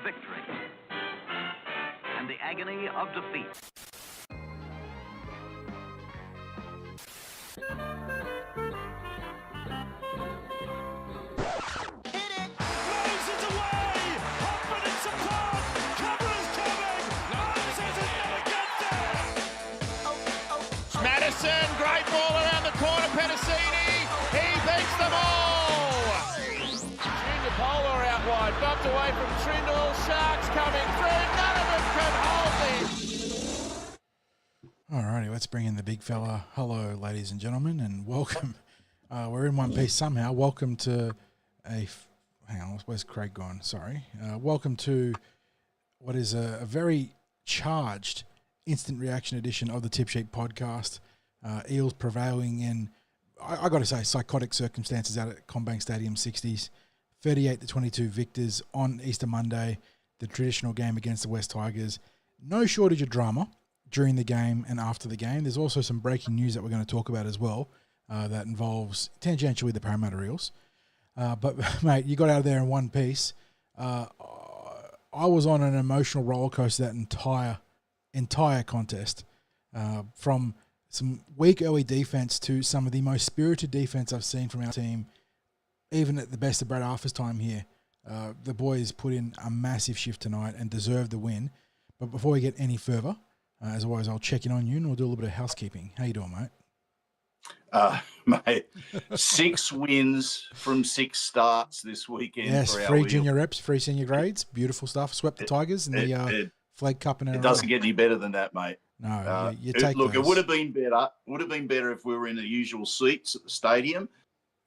victory and the agony of defeat. Madison, great ball around the corner, Petticini, he beats them all! Junior Polar out wide, bumped away from Trindle, Sharks coming through, none of them can hold this! Alrighty, let's bring in the big fella. Hello, ladies and gentlemen, and welcome. We're in one piece somehow. Welcome to hang on, where's Craig gone? Sorry. Welcome to what is a very charged instant reaction edition of the Tip Sheet podcast. Eels prevailing in, I got to say, psychotic circumstances out at CommBank Stadium 60s. 38-22 victors on Easter Monday, the traditional game against the West Tigers. No shortage of drama during the game and after the game. There's also some breaking news that we're going to talk about as well that involves tangentially the Parramatta Eels. But, mate, you got out of there in one piece. I was on an emotional roller coaster that entire contest, from some weak early defense to some of the most spirited defense I've seen from our team, even at the best of Brad Arthur's time here. The boys put in a massive shift tonight and deserved the win. But before we get any further, as always, I'll check in on you and we'll do a little bit of housekeeping. How you doing, mate? Mate, 6 wins from 6 starts this weekend. Yes, for our free Eels. junior reps, free senior grades, beautiful stuff. Swept the Tigers in the Flag Cup in a It doesn't get any better than that, mate. No, you take look, those. it would have been better. Would have been better if we were in the usual seats at the stadium,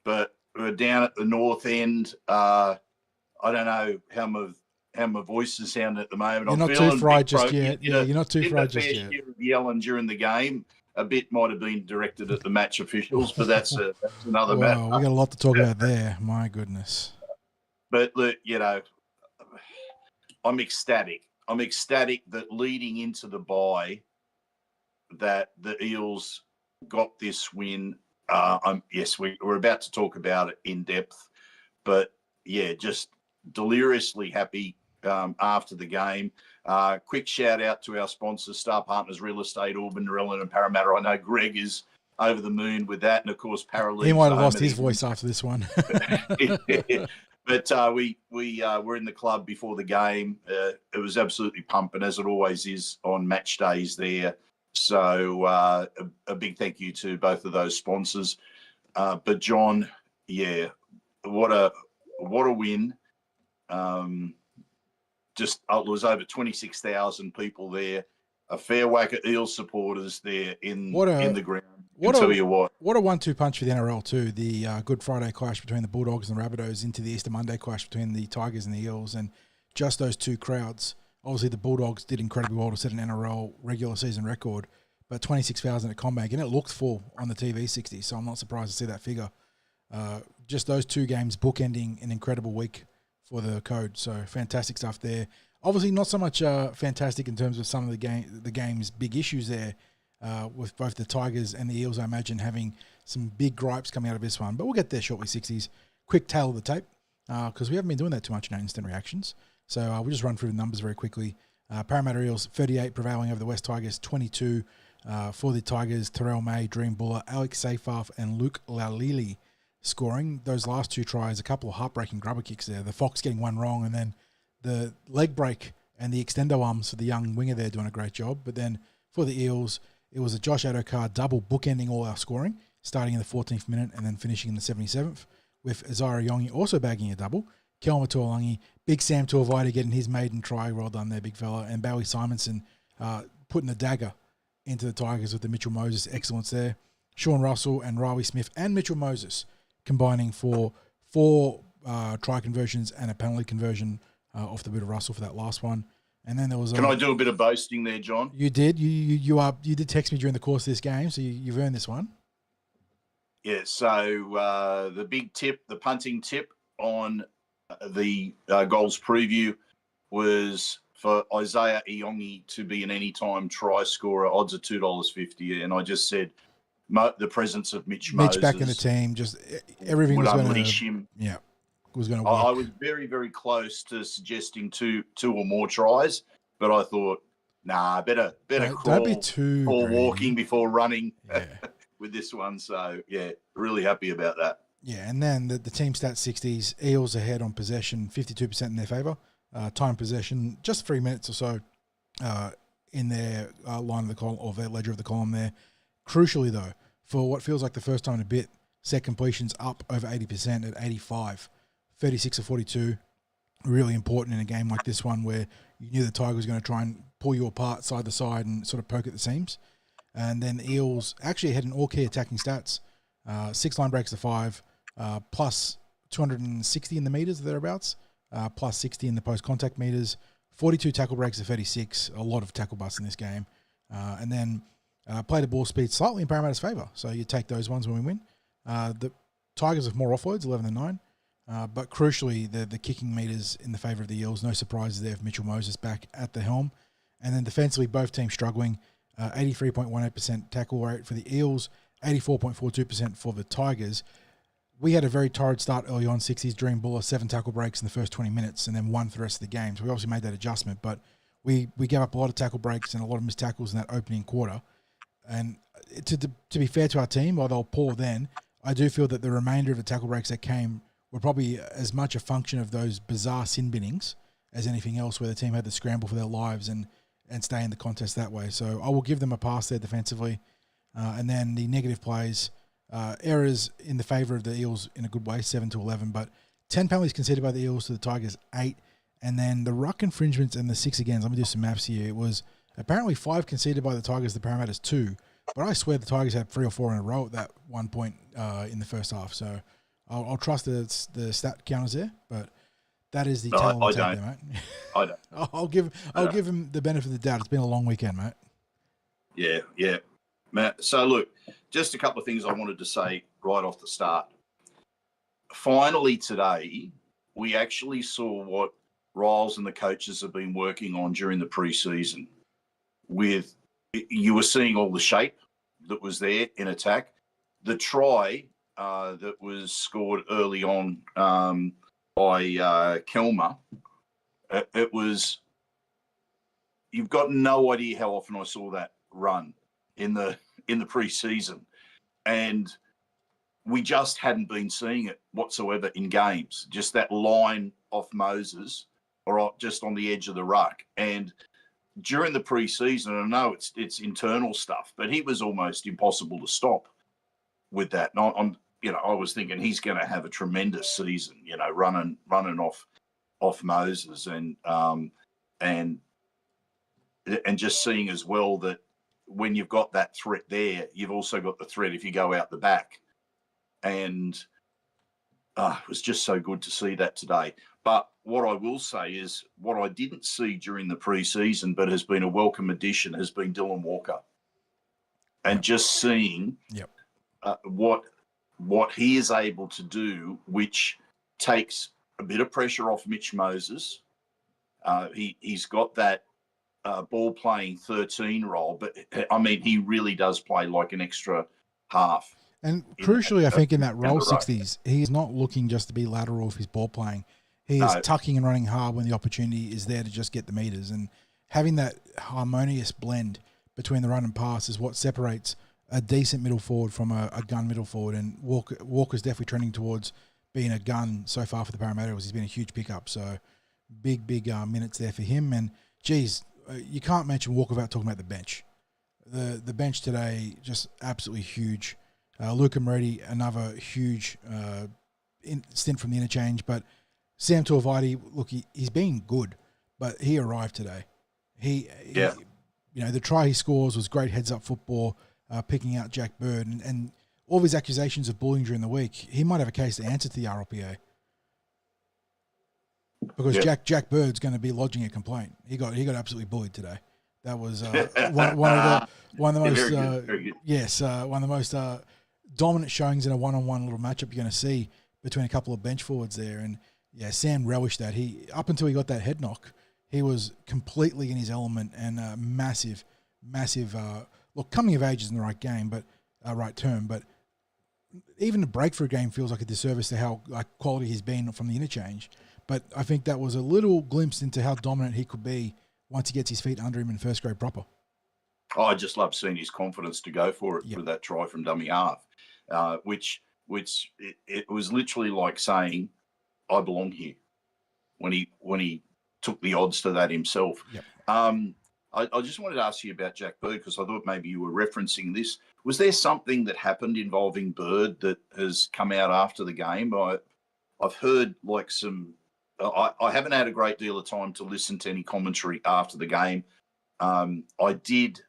but we're down at the north end. I don't know how my voice is sounding at the moment. You're not too fried just yet. Yeah, you're not too fried just yet. Yelling during the game. A bit might have been directed at the match officials, but that's another matter. We got a lot to talk about there. My goodness. But look, I'm ecstatic. I'm ecstatic that leading into the bye, that the Eels got this win. Yes, we're about to talk about it in depth, but yeah, just deliriously happy after the game. Quick shout out to our sponsors, Star Partners Real Estate, Auburn, Narellan and Parramatta. I know Greg is over the moon with that, and of course Paraleagues. He might have lost his voice after this one. But we were in the club before the game. It was absolutely pumping, as it always is on match days there. So a big thank you to both of those sponsors. But John, yeah, what a win. Just it was over 26,000 people there. A fair whack of Eels supporters there in the ground. What a 1-2 punch for the NRL too. The Good Friday clash between the Bulldogs and the Rabbitohs into the Easter Monday clash between the Tigers and the Eels, and just those two crowds. Obviously, the Bulldogs did incredibly well to set an NRL regular season record, but 26,000 at CommBank, and it looked full on the TV 60, so I'm not surprised to see that figure. Just those two games bookending an incredible week for the Code, so fantastic stuff there. Obviously, not so much fantastic in terms of some of the game's big issues there, with both the Tigers and the Eels, I imagine, having some big gripes coming out of this one. But we'll get there shortly, 60s. Quick tail of the tape, because we haven't been doing that too much in our instant reactions. So we'll just run through the numbers very quickly. Parramatta Eels, 38 prevailing over the West Tigers, 22 for the Tigers. Terrell May, Dream Buller, Alex Seyfarth, and Luke Laulili scoring. Those last two tries, a couple of heartbreaking grubber kicks there. The Fox getting one wrong, and then the leg break and the extendo arms for the young winger there doing a great job. But then for the Eels, it was a Josh Adokar double bookending all our scoring, starting in the 14th minute and then finishing in the 77th, with Azara Yongi also bagging a double. Kelma Tuolangi, Big Sam Tuivasa getting his maiden try, well done there, big fella, and Bowie Simonson putting the dagger into the Tigers with the Mitchell Moses excellence there. Sean Russell and Riley Smith and Mitchell Moses combining for 4 try conversions and a penalty conversion off the boot of Russell for that last one. And then there was. Can I do a bit of boasting there, John? You did. You did text me during the course of this game, so you've earned this one. Yeah. So the big tip, the punting tip on the goals preview was for Isaiah Iongi to be an anytime try scorer. Odds are $2.50, and I just said the presence of Mitch Moses back in the team, just everything would was going to unleash him. Yeah. was going to I work. was very, very close to suggesting two or more tries, but I thought, nah, better crawl Don't be too or greedy. walking before running Yeah. with this one. So, yeah, really happy about that. Yeah, and then the team stats 60s, Eels ahead on possession, 52% in their favour. Time possession, just 3 minutes or so in their line of the column, or their ledger of the column there. Crucially, though, for what feels like the first time in a bit, set completions up over 80% at 85. 36 of 42, really important in a game like this one where you knew the Tigers was going to try and pull you apart side to side and sort of poke at the seams. And then the Eels actually had an all key attacking stats. 6 line breaks to 5, plus 260 in the meters, thereabouts, plus 60 in the post-contact meters, 42 tackle breaks to 36, a lot of tackle busts in this game. And then play the ball speed slightly in Parramatta's favour, so you take those ones when we win. The Tigers have more offloads, 11 and 9. But crucially, the kicking meters in the favour of the Eels. No surprises there with Mitchell Moses back at the helm. And then defensively, both teams struggling. 83.18% tackle rate for the Eels, 84.42% for the Tigers. We had a very torrid start early on, 60s. Dream Buller, 7 tackle breaks in the first 20 minutes and then 1 for the rest of the game. So we obviously made that adjustment. But we gave up a lot of tackle breaks and a lot of missed tackles in that opening quarter. And to be fair to our team, while they were poor then, I do feel that the remainder of the tackle breaks that came were probably as much a function of those bizarre sin binnings as anything else, where the team had to scramble for their lives and stay in the contest that way. So I will give them a pass there defensively. And then the negative plays, errors in the favour of the Eels in a good way, 7 to 11. But 10 penalties conceded by the Eels to the Tigers, 8. And then the ruck infringements and the 6 agains, let me do some maths here. It was apparently 5 conceded by the Tigers, the Parramatta's 2. But I swear the Tigers had 3 or 4 in a row at that one point in the first half. So I'll trust the stat counters there, but that is the tell on the tape there, mate. I don't. I'll give him the benefit of the doubt. It's been a long weekend, mate. Yeah. Matt, so look, just a couple of things I wanted to say right off the start. Finally today, we actually saw what Riles and the coaches have been working on during the pre-season. You were seeing all the shape that was there in attack. The try that was scored early on by Kelmer, it was, you've got no idea how often I saw that run in the pre-season, and we just hadn't been seeing it whatsoever in games. Just that line off Moses, or just on the edge of the ruck. And during the pre-season, I know it's internal stuff, but he was almost impossible to stop with that. And I was thinking he's going to have a tremendous season, running off Moses, and just seeing as well that when you've got that threat there, you've also got the threat if you go out the back. And it was just so good to see that today. But what I will say is what I didn't see during the pre-season, but has been a welcome addition, has been Dylan Walker. And just seeing what he is able to do, which takes a bit of pressure off Mitch Moses. He's got that ball playing 13 role, but I mean, he really does play like an extra half. And crucially, I think in that role 60s, he is not looking just to be lateral with his ball playing. He is tucking and running hard when the opportunity is there to just get the meters. And having that harmonious blend between the run and pass is what separates a decent middle forward from a gun middle forward. And Walker's definitely trending towards being a gun so far for the Parramatta. He's been a huge pickup. So big minutes there for him. And, geez, you can't mention Walker without talking about the bench. The bench today, just absolutely huge. Luca Moretti, another huge stint from the interchange. But Sam Tuivasa, look, he's been good, but he arrived today. He the try he scores was great heads-up football, picking out Jack Bird. And all of his accusations of bullying during the week, he might have a case to answer to the RLPA. Because Jack Bird's going to be lodging a complaint. He got absolutely bullied today. That was one of the most dominant showings in a one-on-one little matchup you're going to see between a couple of bench forwards there. And Sam relished that. He up until he got that head knock, he was completely in his element, and massive. Look, coming of age isn't the right term, but even the breakthrough game feels like a disservice to how like quality he's been from the interchange. But I think that was a little glimpse into how dominant he could be once he gets his feet under him in first grade proper. Oh, I just love seeing his confidence to go for it with that try from dummy half, which it was literally like saying, "I belong here," when he took the odds to that himself. Yep. I just wanted to ask you about Jack Bird because I thought maybe you were referencing this. Was there something that happened involving Bird that has come out after the game? I've heard like some. I haven't had a great deal of time to listen to any commentary after the game. I did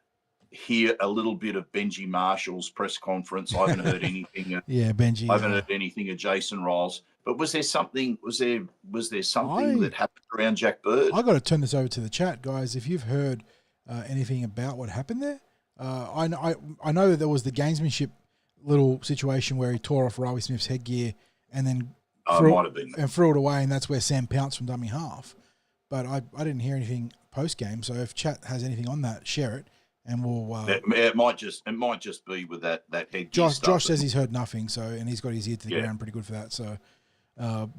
hear a little bit of Benji Marshall's press conference. I haven't heard anything. Benji. I haven't heard anything of Jason Riles. But was there something? Was there something that happened around Jack Bird? I got to turn this over to the chat, guys. If you've heard anything about what happened there, I know that there was the gamesmanship little situation where he tore off Riley Smith's headgear and then threw it away, and that's where Sam pounced from dummy half. But I didn't hear anything post game. So if chat has anything on that, share it, and we'll. It might just be with that headgear. Josh says he's heard nothing. So and he's got his ear to the ground pretty good for that. So.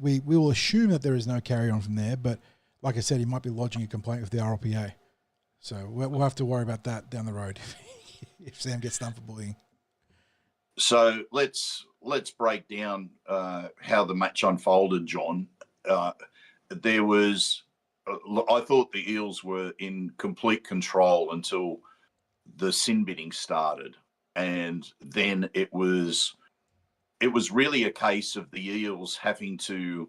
We will assume that there is no carry on from there, but like I said, he might be lodging a complaint with the RLPA. So we'll have to worry about that down the road if Sam gets done for bullying. So let's break down how the match unfolded, John. There was, I thought the Eels were in complete control until the sin binning started, and then it was really a case of the Eels having to,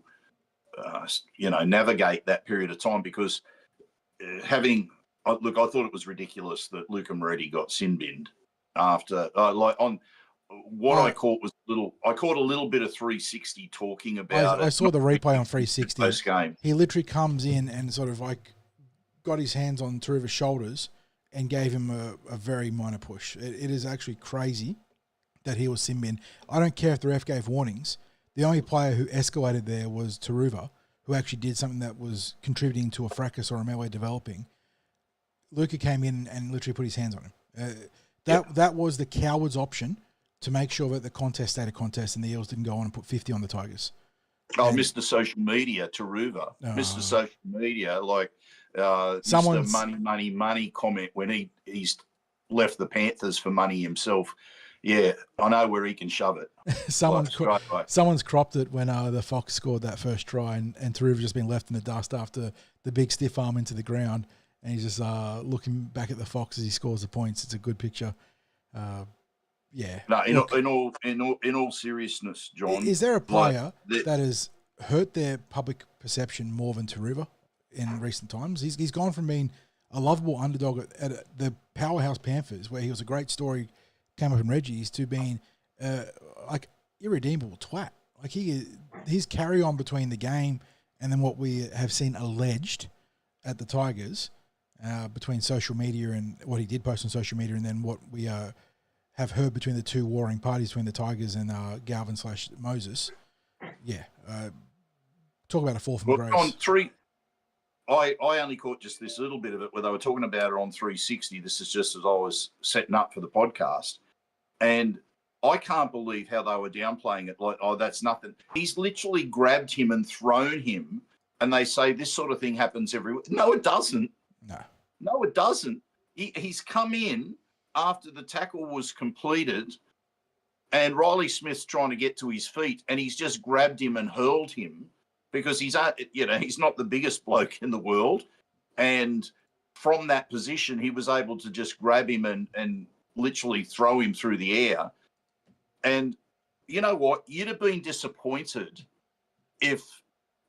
navigate that period of time because I thought it was ridiculous that Luca Moretti got sin binned after, I caught a little bit of 360 talking about it. I saw the replay on 360. Post game. He literally comes in and sort of like got his hands on Taruva's shoulders and gave him a very minor push. It is actually crazy that he was sin binned. I don't care if the ref gave warnings. The only player who escalated there was Taruva, who actually did something that was contributing to a fracas or a melee developing. Luca came in and literally put his hands on him. That was the coward's option to make sure that the contest stayed a contest and the Eels didn't go on and put 50 on the Tigers. Mr. Social Media, Taruva. Mr. Social Media, someone's Mr. Money comment when he's left the Panthers for money himself. Yeah, I know where he can shove it. Someone's cropped it when the Fox scored that first try, and Taruva just been left in the dust after the big stiff arm into the ground, and he's just looking back at the Fox as he scores the points. It's a good picture. No, in all seriousness, John, is there a player that has hurt their public perception more than Taruva in recent times? He's gone from being a lovable underdog at the powerhouse Panthers, where he was a great story. Came up in Reggie's to being irredeemable twat. Like his carry on between the game and then what we have seen alleged at the Tigers between social media and what he did post on social media, and then what we have heard between the two warring parties between the Tigers and Galvin / Moses. Yeah, talk about a fall from grace. On three, I only caught just this little bit of it where they were talking about it on 360. This is just as I was setting up for the podcast. And I can't believe how they were downplaying it. Like, oh, that's nothing. He's literally grabbed him and thrown him. And they say this sort of thing happens everywhere. No, it doesn't. No, it doesn't. He's come in after the tackle was completed and Riley Smith's trying to get to his feet and he's just grabbed him and hurled him because he's not the biggest bloke in the world. And from that position, he was able to just grab him and literally throw him through the air. And you know what? You'd have been disappointed if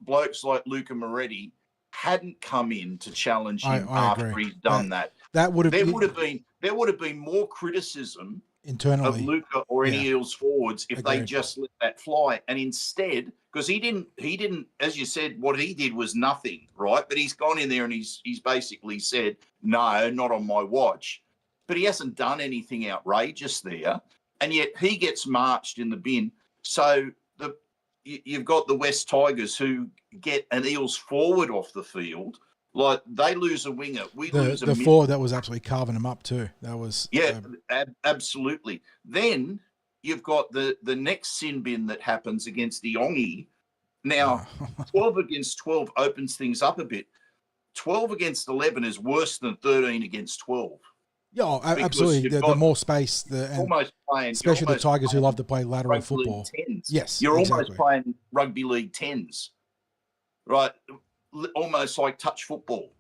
blokes like Luca Moretti hadn't come in to challenge him after he'd done that. There would have been more criticism internally of Luca or any Eels forwards if they just let that fly. And instead, because he didn't, as you said, what he did was nothing, right? But he's gone in there and he's basically said, no, not on my watch. But he hasn't done anything outrageous there, and yet he gets marched in the bin. So you've got the West Tigers who get an Eels forward off the field. Like, they lose a winger. We lose a the forward that was absolutely carving them up too. That was... absolutely. Then you've got the next sin bin that happens against the Yongi. Now, 12 against 12 opens things up a bit. 12 against 11 is worse than 13 against 12. Yeah, absolutely. The more space, especially the Tigers who love to play lateral football. Yes, you're exactly. almost playing rugby league 10s, right? Almost like touch football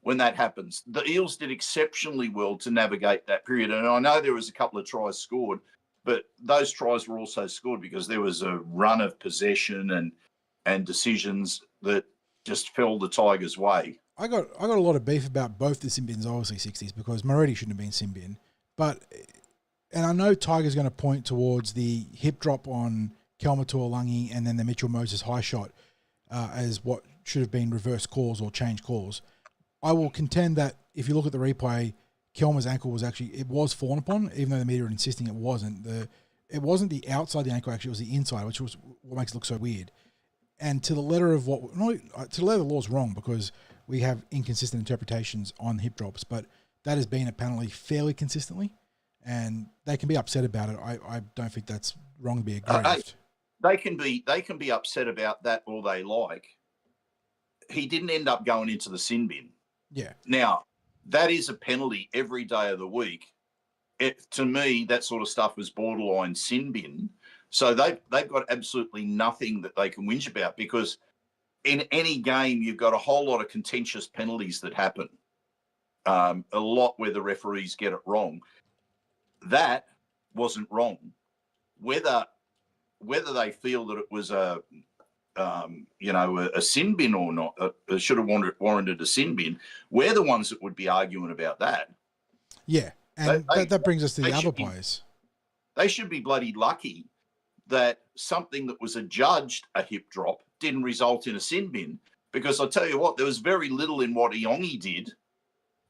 when that happens. The Eels did exceptionally well to navigate that period. And I know there was a couple of tries scored, but those tries were also scored because there was a run of possession and decisions that just fell the Tigers' way. I got a lot of beef about both the sin bins, obviously 60s, because Moretti shouldn't have been sin bin. And I know Tiger's going to point towards the hip drop on Kelma-Tuolangi and then the Mitchell Moses high shot as what should have been reverse calls or change calls. I will contend that if you look at the replay, Kelma's ankle was fallen upon, even though the media are insisting it wasn't. It wasn't the outside of the ankle, actually, it was the inside, which was what makes it look so weird. And to the letter of to the letter of the law is wrong because we have inconsistent interpretations on hip drops, but that has been a penalty fairly consistently, and they can be upset about it. I don't think that's wrong to be aggrieved. They can be upset about that all they like. He didn't end up going into the sin bin. Yeah. Now, that is a penalty every day of the week. To me, that sort of stuff was borderline sin bin. So they've got absolutely nothing that they can whinge about because in any game, you've got a whole lot of contentious penalties that happen, a lot where the referees get it wrong. That wasn't wrong. Whether they feel that it was a sin bin or not, should have warranted a sin bin, we're the ones that would be arguing about that. Yeah, and that brings us to the other players. They should be bloody lucky that something that was adjudged a hip drop didn't result in a sin bin, because I'll tell you what, there was very little in what Iongi did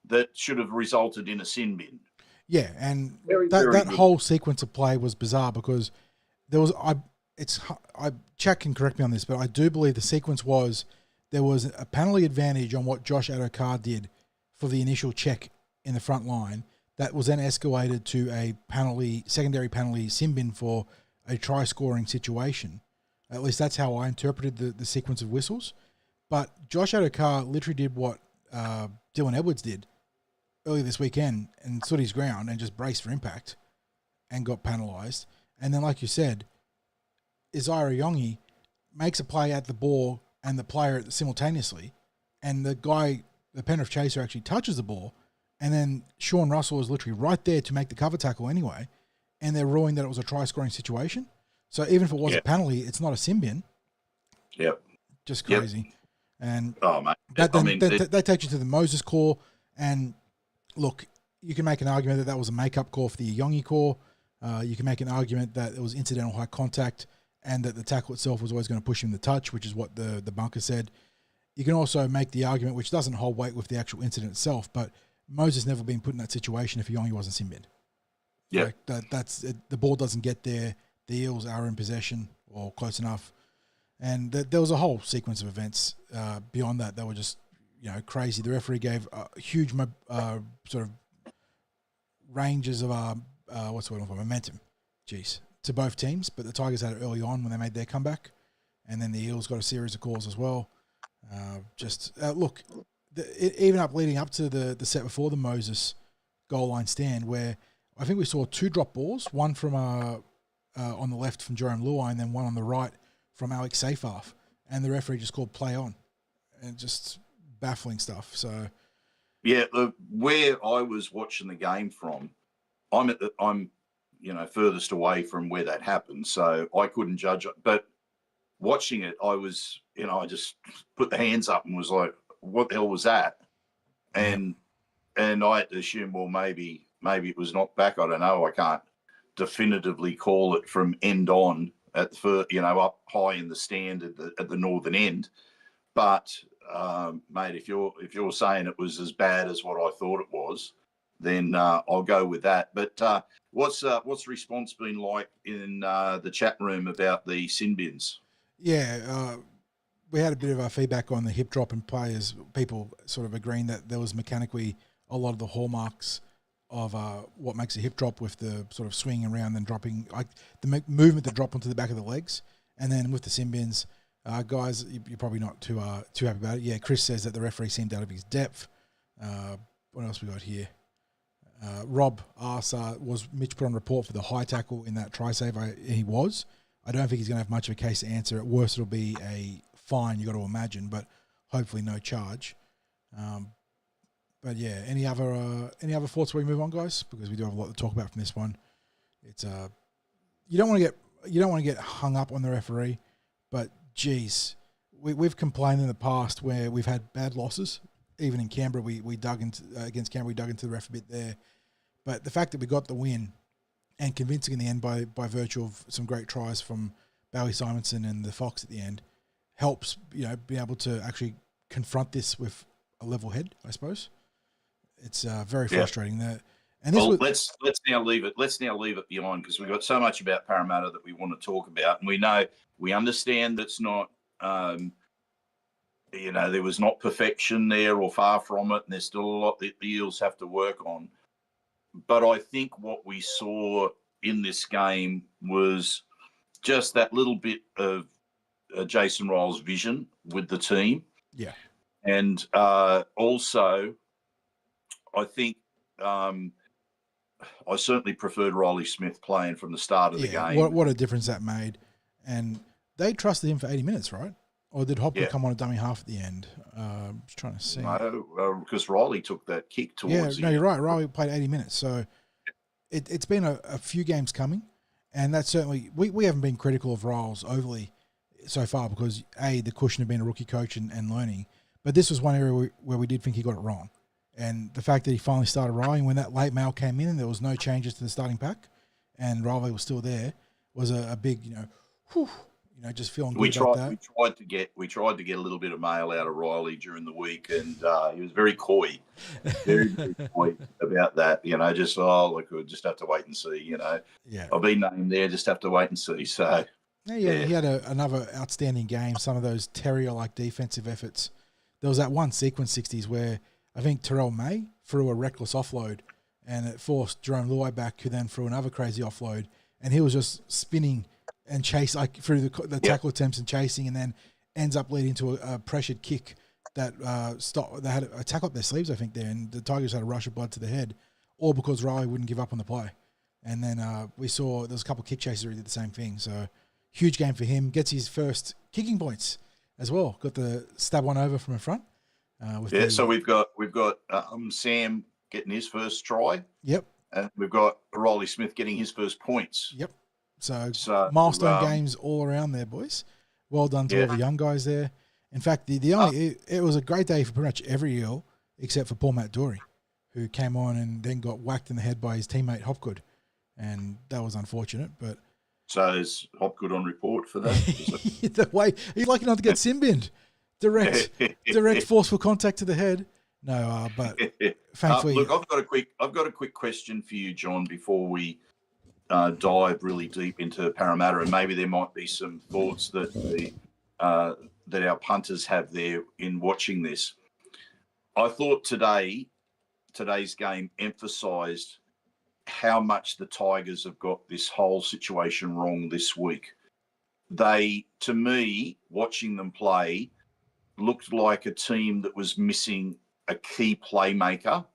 that should have resulted in a sin bin. Yeah, and that whole sequence of play was bizarre because there was Jack can correct me on this, but I do believe the sequence was there was a penalty advantage on what Josh Adokar did for the initial check in the front line that was then escalated to a secondary penalty sin bin for a try-scoring situation. At least that's how I interpreted the sequence of whistles. But Josh Adokar literally did what Dylan Edwards did earlier this weekend and stood his ground and just braced for impact and got penalised. And then, like you said, Isaiah Yongi makes a play at the ball and the player simultaneously, and the Penrith chaser actually touches the ball, and then Sean Russell is literally right there to make the cover tackle anyway, and they're ruling that it was a try-scoring situation. So even if it was a penalty, it's not a sin bin. Yep. Just crazy. Yep. And mate. that takes you to the Moses call, and look, you can make an argument that was a make-up call for the Yongi call. You can make an argument that it was incidental high contact and that the tackle itself was always going to push him to touch, which is what the bunker said. You can also make the argument, which doesn't hold weight with the actual incident itself, but Moses never been put in that situation if Yongi wasn't sin bin. Yeah, that's it. The ball doesn't get there. The Eels are in possession or close enough, and there was a whole sequence of events beyond that were just crazy. The referee gave huge sort of ranges of what's the word for momentum, to both teams. But the Tigers had it early on when they made their comeback, and then the Eels got a series of calls as well. Look, even leading up to the set before the Moses goal line stand, where I think we saw two drop balls, one from on the left from Jerome Luai and then one on the right from Alex Seyfarth, and the referee just called play on, and just baffling stuff. So, yeah, where I was watching the game from, I'm furthest away from where that happened, so I couldn't judge it. But watching it, I was, I just put the hands up and was like, "What the hell was that?" And I had to assume, well, maybe it was knocked back. I don't know. I can't definitively call it from end on at the up high in the stand at the northern end. But mate, if you're saying it was as bad as what I thought it was, then I'll go with that. But what's the response been like in the chat room about the sin bins? Yeah, we had a bit of our feedback on the hip drop and players, people sort of agreeing that there was mechanically a lot of the hallmarks of what makes a hip drop with the sort of swing around and dropping, like the movement to drop onto the back of the legs. And then with the sin bins, guys, you're probably not too happy about it. Yeah, Chris says that the referee seemed out of his depth. What else we got here? Rob asks, was Mitch put on report for the high tackle in that try save? He was. I don't think he's going to have much of a case to answer. At worst, it'll be a fine, you got to imagine, but hopefully no charge. But yeah, any other thoughts before we move on, guys? Because we do have a lot to talk about from this one. It's you don't want to get hung up on the referee, but geez, we've complained in the past where we've had bad losses. Even in Canberra, we dug into against Canberra, we dug into the ref a bit there. But the fact that we got the win, and convincing in the end by virtue of some great tries from Bowie Simonson and the Fox at the end, helps be able to actually confront this with a level head, I suppose. It's very frustrating that. And this let's now leave it. Let's now leave it behind because we've got so much about Parramatta that we want to talk about, and we understand that's not. There was not perfection there or far from it, and there's still a lot that the Eels have to work on. But I think what we saw in this game was just that little bit of Jason Ryle's vision with the team. Yeah. And also, I think I certainly preferred Riley Smith playing from the start of the game. What a difference that made. And they trusted him for 80 minutes, right? Or did Hopgood come on a dummy half at the end? I'm just trying to see. No, because Riley took that kick towards you're right. Riley played 80 minutes. So it's been a few games coming. And that's certainly, we haven't been critical of Riles overly so far because, the cushion of being a rookie coach and learning. But this was one area where we did think he got it wrong. And the fact that he finally started Riley, when that late mail came in and there was no changes to the starting pack and Riley was still there, was a big, just feeling good about that. We tried to get a little bit of mail out of Riley during the week, and he was very coy, very, very coy about that. We'll just have to wait and see. I'll be named there, just have to wait and see. So he had another outstanding game. Some of those terrier-like defensive efforts. There was that one sequence 60s where I think Terrell May threw a reckless offload, and it forced Jerome Luai back, who then threw another crazy offload, and he was just spinning and chase through the tackle attempts and chasing, and then ends up leading to a pressured kick that stopped. They had a tackle up their sleeves, I think, there, and the Tigers had a rush of blood to the head, all because Riley wouldn't give up on the play. And then we saw there was a couple of kick chasers who did the same thing. So huge game for him. Gets his first kicking points as well. Got the stab one over from in front. So we've got Sam getting his first try. Yep. And we've got Riley Smith getting his first points. Yep. So milestone games all around there, boys. Well done to all the young guys there. In fact, it was a great day for pretty much every Eel except for Paul Matt Dory, who came on and then got whacked in the head by his teammate Hopgood, and that was unfortunate. But so is Hopgood on report for that? The way he's lucky not to get sin-binned. Direct forceful contact to the head. No, but thankfully, look, I've got a quick question for you, John, before we dive really deep into Parramatta, and maybe there might be some thoughts that that our punters have there in watching this. I thought today's game emphasised how much the Tigers have got this whole situation wrong this week. They, to me, watching them play, looked like a team that was missing a key playmaker,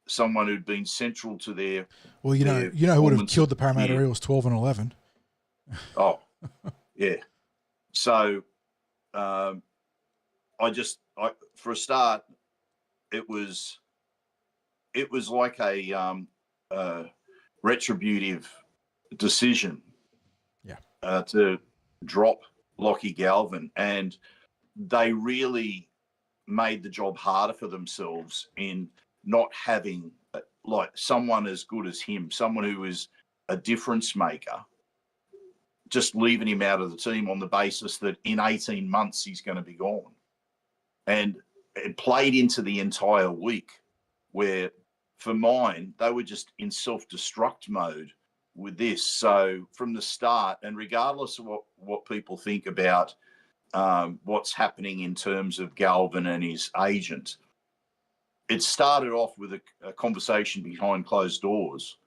someone who'd been central to their. Well, you know who would have killed the Parramatta Eels 12 and 11. Oh, yeah. So, for a start, it was like a retributive decision. Yeah. To drop Lachlan Galvin, and they really made the job harder for themselves in not having like someone as good as him, someone who is a difference maker, just leaving him out of the team on the basis that in 18 months he's going to be gone. And it played into the entire week where, for mine, they were just in self-destruct mode with this. So from the start, and regardless of what people think about what's happening in terms of Galvin and his agent, it started off with a conversation behind closed doors,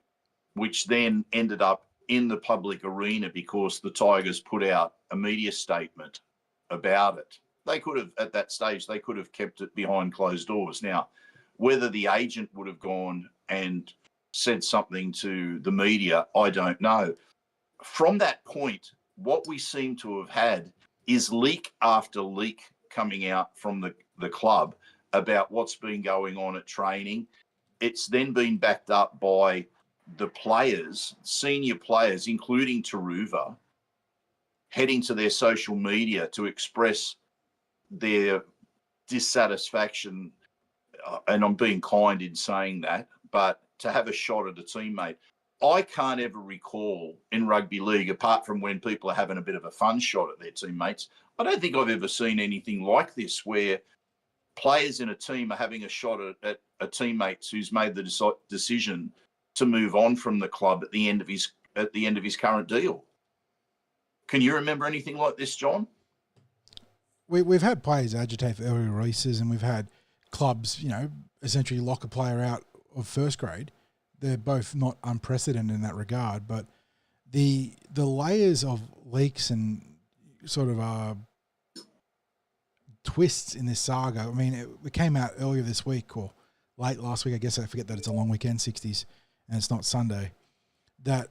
which then ended up in the public arena because the Tigers put out a media statement about it. They could have, at that stage, they could have kept it behind closed doors. Now, whether the agent would have gone and said something to the media, I don't know. From that point, what we seem to have had is leak after leak coming out from the club about what's been going on at training. It's then been backed up by the players, senior players, including Taruva, heading to their social media to express their dissatisfaction, and I'm being kind in saying that, but to have a shot at a teammate. I can't ever recall in rugby league, apart from when people are having a bit of a fun shot at their teammates, I don't think I've ever seen anything like this where players in a team are having a shot at a teammate who's made the decision to move on from the club at the end of his current deal. Can you remember anything like this, John? We've had players agitate for early releases, and we've had clubs, essentially lock a player out of first grade. They're both not unprecedented in that regard, but the layers of leaks and sort of twists in this saga. I mean, it came out earlier this week or late last week. I guess I forget that it's a long weekend, 60s, and it's not Sunday. That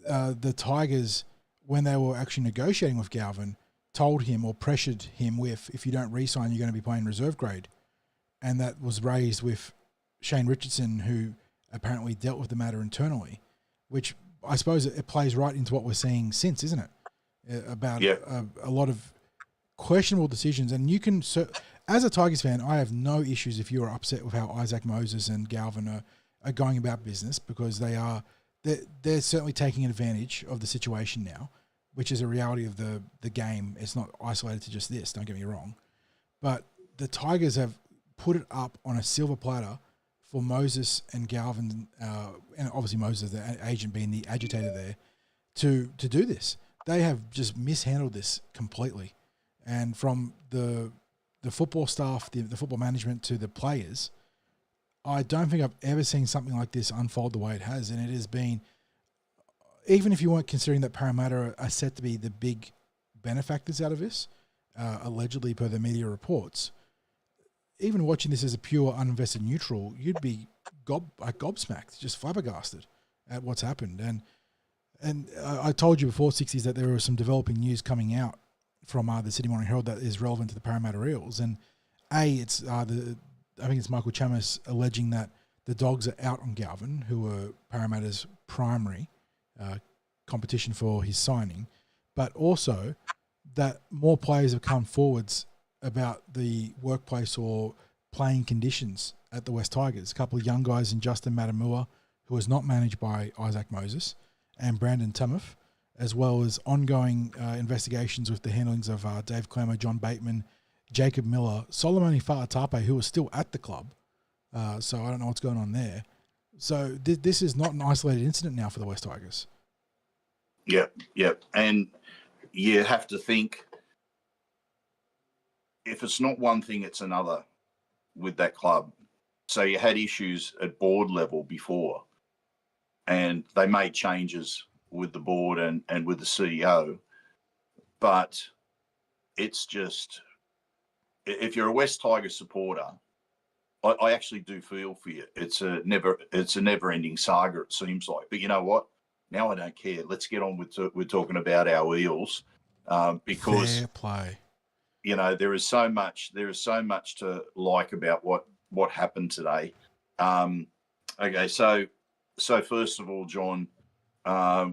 the Tigers, when they were actually negotiating with Galvin, told him or pressured him with, if you don't re-sign, you're going to be playing reserve grade. And that was raised with Shane Richardson, who apparently dealt with the matter internally, which I suppose it plays right into what we're seeing since, isn't it? About a lot of questionable decisions. And you can, as a Tigers fan, I have no issues if you're upset with how Isaac Moses and Galvin are going about business, because they're certainly taking advantage of the situation now, which is a reality of the game. It's not isolated to just this, don't get me wrong. But the Tigers have put it up on a silver platter for Moses and Galvin, and obviously Moses, the agent, being the agitator there, to do this. They have just mishandled this completely. And from the football staff, the football management, to the players, I don't think I've ever seen something like this unfold the way it has. And it has been, even if you weren't considering that Parramatta are set to be the big benefactors out of this, allegedly per the media reports, even watching this as a pure uninvested neutral, you'd be gobsmacked, just flabbergasted at what's happened. And I told you before, 60s, that there was some developing news coming out from the Sydney Morning Herald that is relevant to the Parramatta Eels. And it's I think it's Michael Chamis alleging that the Dogs are out on Galvin, who were Parramatta's primary competition for his signing, but also that more players have come forwards about the workplace or playing conditions at the West Tigers. A couple of young guys in Justin Matamua, who is not managed by Isaac Moses, and Brandon Tamuff, as well as ongoing investigations with the handlings of Dave Clemmer, John Bateman, Jacob Miller, Solomoni Fa'atape, who is still at the club. So I don't know what's going on there. So this is not an isolated incident now for the West Tigers. Yep. And you have to think, if it's not one thing, it's another with that club. So you had issues at board level before, and they made changes with the board and with the CEO. But it's just, if you're a West Tigers supporter, I actually do feel for you. It's a never-ending saga, it seems like. But you know what? Now I don't care. Let's get on with we're talking about our Eels, because fair play. There is so much to like about what happened today. Okay, so first of all, John,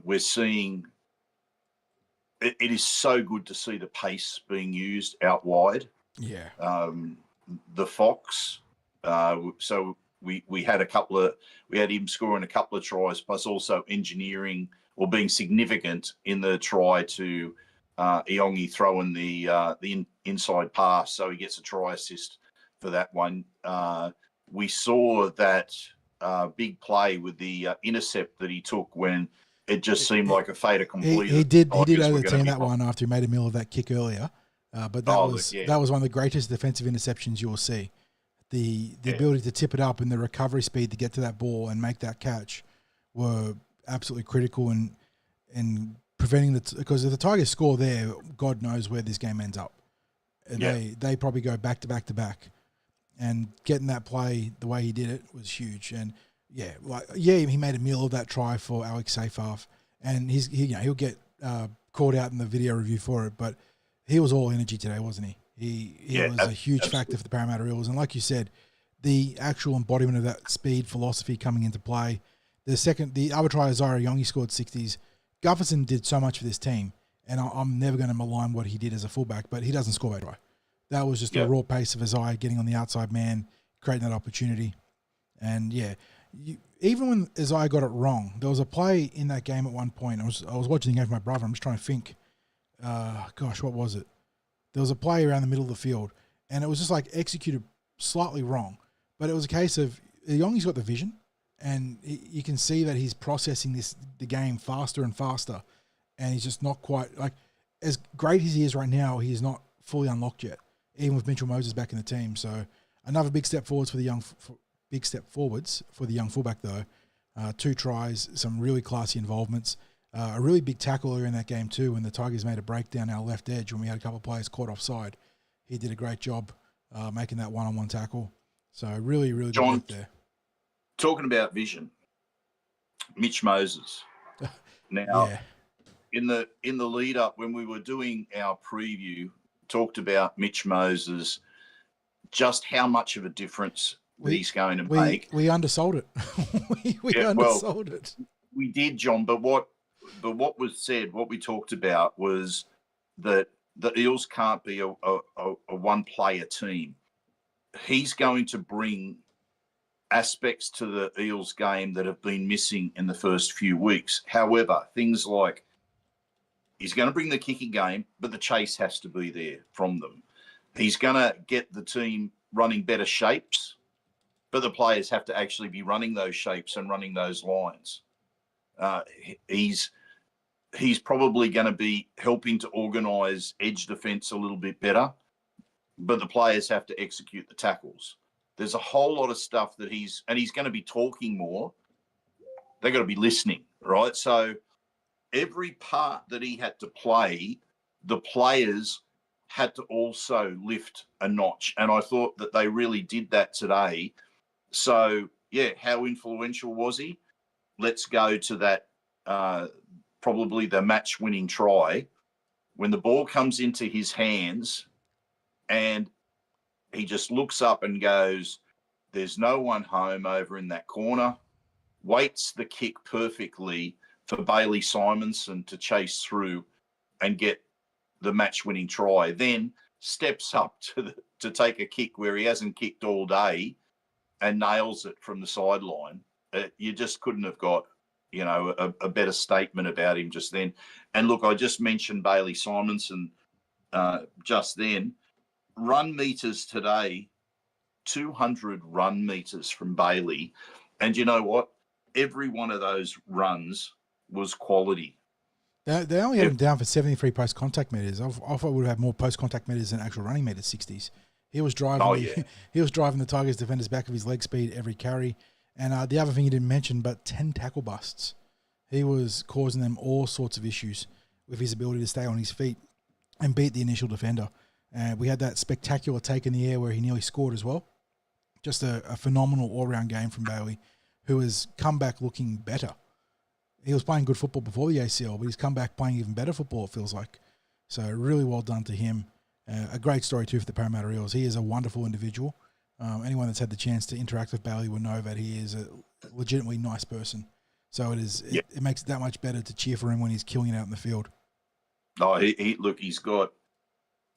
we're seeing it is so good to see the pace being used out wide. Yeah. The Fox. So we had him scoring a couple of tries, plus also engineering or being significant in the try to Iongi throwing the inside pass, so he gets a try assist for that one. We saw that big play with the intercept that he took when it just seemed like a fait accompli. He did overturn that one after he made a mill of that kick earlier. But that was one of the greatest defensive interceptions you'll see. the ability to tip it up and the recovery speed to get to that ball and make that catch were absolutely critical in preventing because if the Tigers score there, God knows where this game ends up. They probably go back to back to back, and getting that play the way he did it was huge. And he made a meal of that try for Alex Seyfarth, and he'll get called out in the video review for it, but he was all energy today, wasn't he? He was a huge factor for the Parramatta Eels, and like you said, the actual embodiment of that speed philosophy coming into play. The other try, Zaire Young, he scored 60s. Gufferson did so much for this team, and I'm never going to malign what he did as a fullback, but he doesn't score that try. That was just the raw pace of Isaiah getting on the outside man, creating that opportunity. And even when Isaiah got it wrong, there was a play in that game at one point. I was watching the game with my brother. I'm just trying to think. What was it? There was a play around the middle of the field, and it was just like executed slightly wrong. But it was a case of Yongi's got the vision, and you can see that he's processing the game faster and faster, and he's just not quite like as great as he is right now. He is not fully unlocked yet, even with Mitchell Moses back in the team. So another big step forwards for the young fullback though. 2 tries, some really classy involvements. A really big tackle earlier in that game too when the Tigers made a break down our left edge when we had a couple of players caught offside. He did a great job making that one-on-one tackle. So really, really good work there. Talking about vision, Mitch Moses. Now, in the lead up when we were doing our preview, talked about Mitch Moses, just how much of a difference he's going to make. We undersold it. we undersold it. We did, John. But what was said, what we talked about was that the Eels can't be a one-player team. He's going to bring aspects to the Eels game that have been missing in the first few weeks. However, things like he's going to bring the kicking game, but the chase has to be there from them. He's going to get the team running better shapes, but the players have to actually be running those shapes and running those lines. He's probably going to be helping to organise edge defence a little bit better, but the players have to execute the tackles. There's a whole lot of stuff that he's going to be talking more. They've got to be listening, right? So every part that he had to play, the players had to also lift a notch. And I thought that they really did that today. So, how influential was he? Let's go to that, probably the match-winning try. When the ball comes into his hands and he just looks up and goes, there's no one home over in that corner, waits the kick perfectly for Bailey Simonson to chase through and get the match-winning try, then steps up to take a kick where he hasn't kicked all day and nails it from the sideline. You just couldn't have got, a better statement about him just then. And look, I just mentioned Bailey Simonson just then. Run meters today, 200 run meters from Bailey. And you know what? Every one of those runs was quality. They only had him down for 73 post-contact meters. I thought we would have more post-contact meters than actual running meters, 60s. He was driving. He was driving the Tigers defenders back of his leg speed every carry. And the other thing he didn't mention, but 10 tackle busts. He was causing them all sorts of issues with his ability to stay on his feet and beat the initial defender. And we had that spectacular take in the air where he nearly scored as well. Just a phenomenal all-round game from Bailey, who has come back looking better. He was playing good football before the ACL, but he's come back playing even better football, it feels like. So really well done to him. A great story too for the Parramatta Eels. He is a wonderful individual. Anyone that's had the chance to interact with Bailey will know that he is a legitimately nice person. So it makes it that much better to cheer for him when he's killing it out in the field. Oh, he's got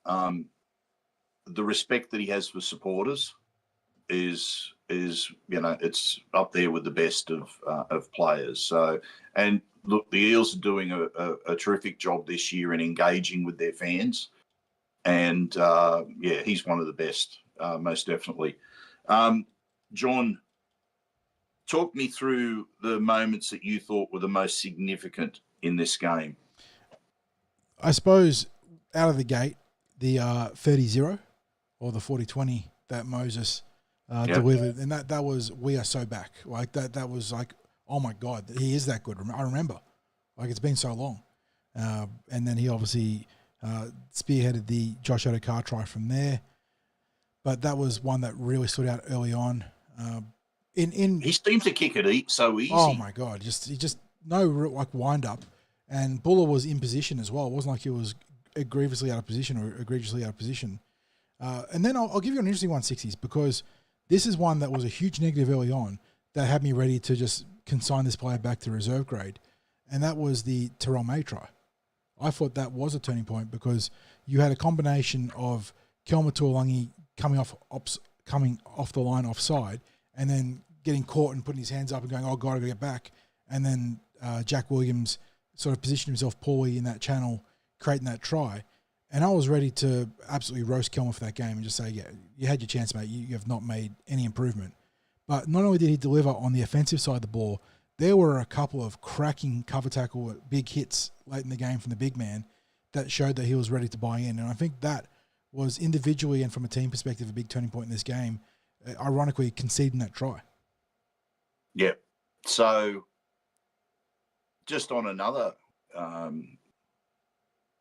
the respect that he has for supporters is it's up there with the best of players. So, and look, the Eels are doing a terrific job this year in engaging with their fans. And he's one of the best, most definitely. John, talk me through the moments that you thought were the most significant in this game. I suppose out of the gate, the 30-0 or the 40-20 that Moses delivered, and that was we are so back. Like that was like, oh my God, he is that good. I remember, like it's been so long, and then he obviously spearheaded the Josh Adokar try from there, but that was one that really stood out early on. He seemed to kick it so easy. Oh my God, he just no like wind up, and Buller was in position as well. It wasn't like he was egregiously out of position or egregiously out of position. And then I'll give you an interesting one, 60s, because this is one that was a huge negative early on that had me ready to just consign this player back to reserve grade, and that was the Terrell May try. I thought that was a turning point because you had a combination of Kelma Tuolangi coming off the line offside, and then getting caught and putting his hands up and going, oh God, I got to get back. And then Jack Williams sort of positioned himself poorly in that channel, creating that try. And I was ready to absolutely roast Kelma for that game and just say, yeah, you had your chance, mate. You have not made any improvement. But not only did he deliver on the offensive side of the ball, there were a couple of cracking cover tackle big hits late in the game from the big man that showed that he was ready to buy in. And I think that was individually and from a team perspective a big turning point in this game, ironically conceding that try. Yeah. So just on another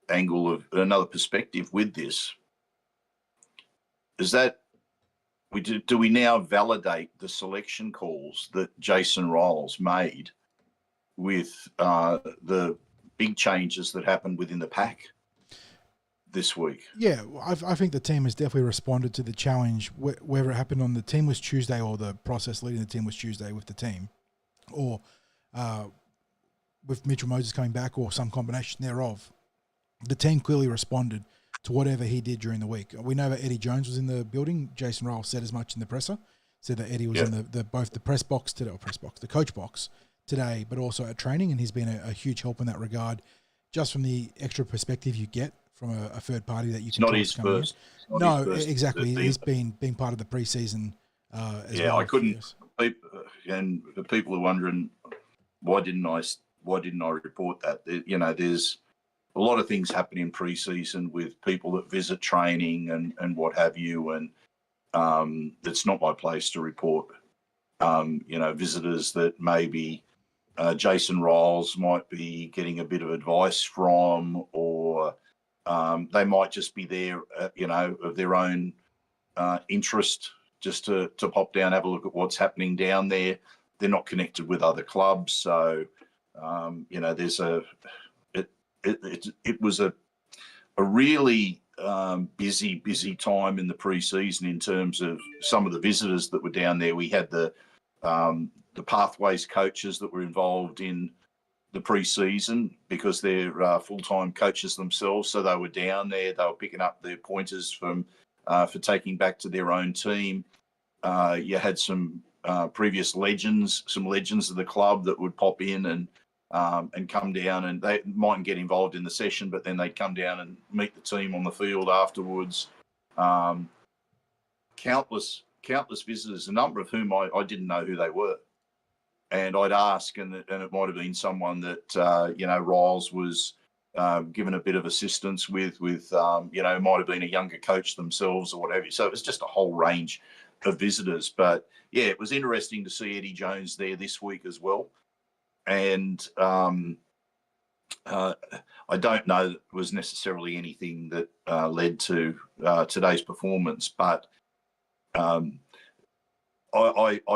angle of another perspective with this, is that do we now validate the selection calls that Jason Riles made with the big changes that happened within the pack this week? Yeah, I think the team has definitely responded to the challenge, whether it happened on the team was Tuesday or the process leading the team was Tuesday with the team, or with Mitchell Moses coming back or some combination thereof. The team clearly responded to whatever he did during the week. We know that Eddie Jones was in the building. Jason Riles said as much in the presser, said that Eddie was in both the press box today, the coach box today, but also at training, and he's been a huge help in that regard, just from the extra perspective you get from a third party that you can. Not his first. No, exactly. He's been part of the preseason as well. I couldn't. And the people are wondering why didn't I report that? There's a lot of things happen in preseason with people that visit training and what have you, and it's not my place to report. Visitors that maybe Jason Riles might be getting a bit of advice from, or they might just be there, of their own interest, just to pop down, have a look at what's happening down there. They're not connected with other clubs, so there's it was a really busy time in the preseason in terms of some of the visitors that were down there. We had the Pathways coaches that were involved in the preseason because they're full-time coaches themselves, so they were down there. They were picking up their pointers for taking back to their own team. You had some previous legends, some legends of the club that would pop in and come down, and they mightn't get involved in the session, but then they'd come down and meet the team on the field afterwards. Countless visitors, a number of whom I didn't know who they were. And I'd ask, and it might have been someone that, Riles was given a bit of assistance with, might have been a younger coach themselves or whatever. So it was just a whole range of visitors. But, yeah, it was interesting to see Eddie Jones there this week as well. And I don't know that it was necessarily anything that led to today's performance, but I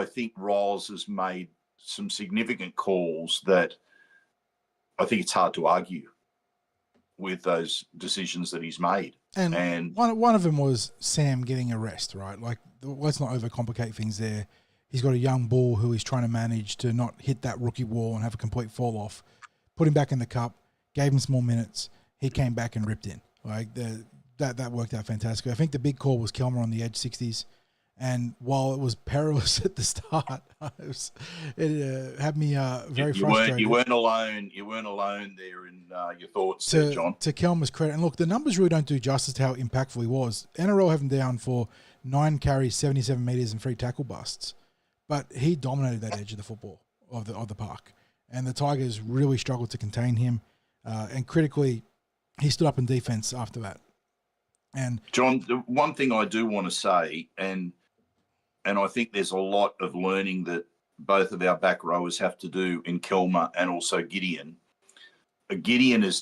think Riles has made some significant calls that I think it's hard to argue with those decisions that he's made. And one of them was Sam getting a rest, right? Like, let's not overcomplicate things there. He's got a young bull who he's trying to manage to not hit that rookie wall and have a complete fall off. Put him back in the cup, gave him some more minutes. He came back and ripped in. Like that worked out fantastically. I think the big call was Kelmer on the edge 60s. And while it was perilous at the start, it had me very frustrated. You weren't alone. You weren't alone there in your thoughts, there, John. To Kelmer's credit, and look, the numbers really don't do justice to how impactful he was. NRL have him down for 9 carries, 77 metres, and 3 tackle busts. But he dominated that edge of the football of the park, and the Tigers really struggled to contain him. And critically, he stood up in defence after that. And John, the one thing I do want to say, and And I think there's a lot of learning that both of our back rowers have to do in Kelmer and also Gideon. Gideon is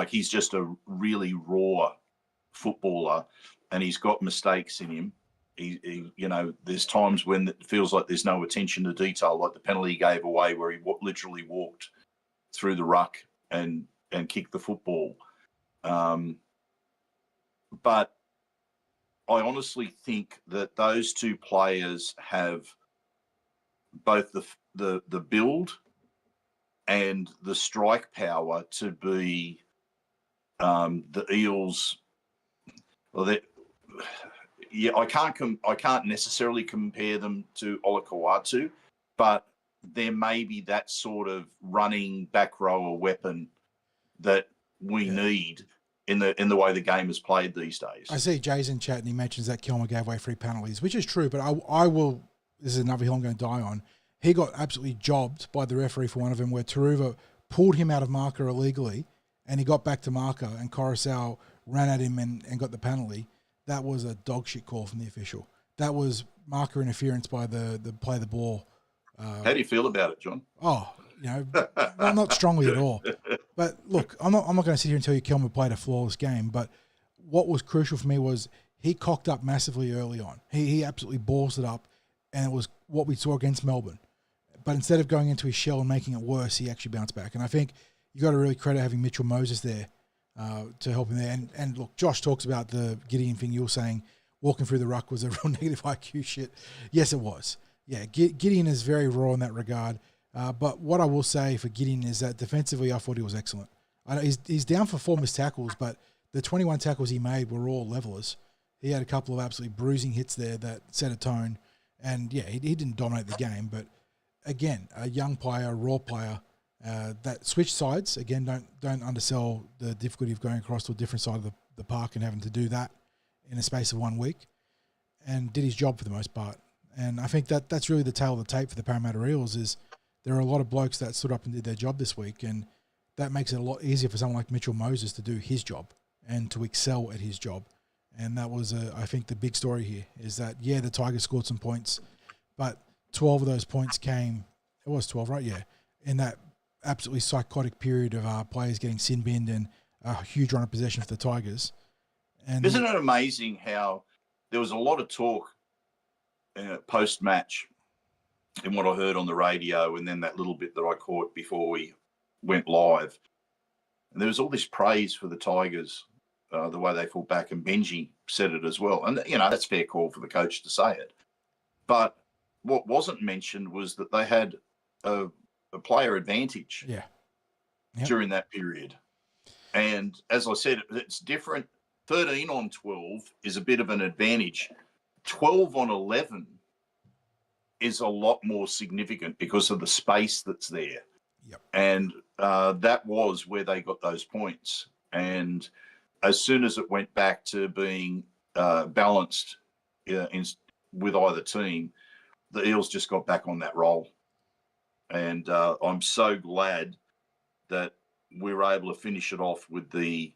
he's just a really raw footballer, and he's got mistakes in him. He there's times when it feels like there's no attention to detail, like the penalty he gave away where he literally walked through the ruck and kicked the football. But I honestly think that those two players have both the build and the strike power to be the Eels. Well, I can't necessarily compare them to Olakau'atu, but there may be that sort of running back rower weapon that we need in the way the game is played these days. I see Jay's in chat and he mentions that Kilmer gave away 3 penalties, which is true, but I will. This is another hill I'm going to die on. He got absolutely jobbed by the referee for one of them, where Taruva pulled him out of marker illegally, and he got back to marker, and Coruscant ran at him and got the penalty. That was a dog shit call from the official. That was marker interference by the play the ball. How do you feel about it, John? Oh, not strongly at all. But look, I'm not going to sit here and tell you Kilmer played a flawless game, but what was crucial for me was he cocked up massively early on. He absolutely balls it up, and it was what we saw against Melbourne. But instead of going into his shell and making it worse, he actually bounced back. And I think you got to really credit having Mitchell Moses there to help him there. And look, Josh talks about the Gideon thing. You were saying walking through the ruck was a real negative IQ shit. Yes, it was. Yeah, Gideon is very raw in that regard. But what I will say for Gideon is that defensively, I thought he was excellent. I know he's down for 4 missed tackles, but the 21 tackles he made were all levelers. He had a couple of absolutely bruising hits there that set a tone. And yeah, he didn't dominate the game, but again, a young player, a raw player, that switched sides. Again, don't undersell the difficulty of going across to a different side of the park and having to do that in a space of 1 week, and did his job for the most part. And I think that's really the tail of the tape for the Parramatta Eels is there are a lot of blokes that stood up and did their job this week, and that makes it a lot easier for someone like Mitchell Moses to do his job and to excel at his job. And that was, I think, the big story here is that, yeah, the Tigers scored some points, but 12 of those points came, it was 12, right? Yeah. In that absolutely psychotic period of players getting sin binned and a huge run of possession for the Tigers. And isn't it amazing how there was a lot of talk post-match in what I heard on the radio and then that little bit that I caught before we went live. And there was all this praise for the Tigers, the way they fought back, and Benji said it as well. And, that's fair call for the coach to say it. But what wasn't mentioned was that they had a player advantage during that period. And as I said, it's different. 13 on 12 is a bit of an advantage. 12 on 11 is a lot more significant because of the space that's there. Yep. And that was where they got those points. And as soon as it went back to being balanced with either team, the Eels just got back on that roll. And I'm so glad that we were able to finish it off with the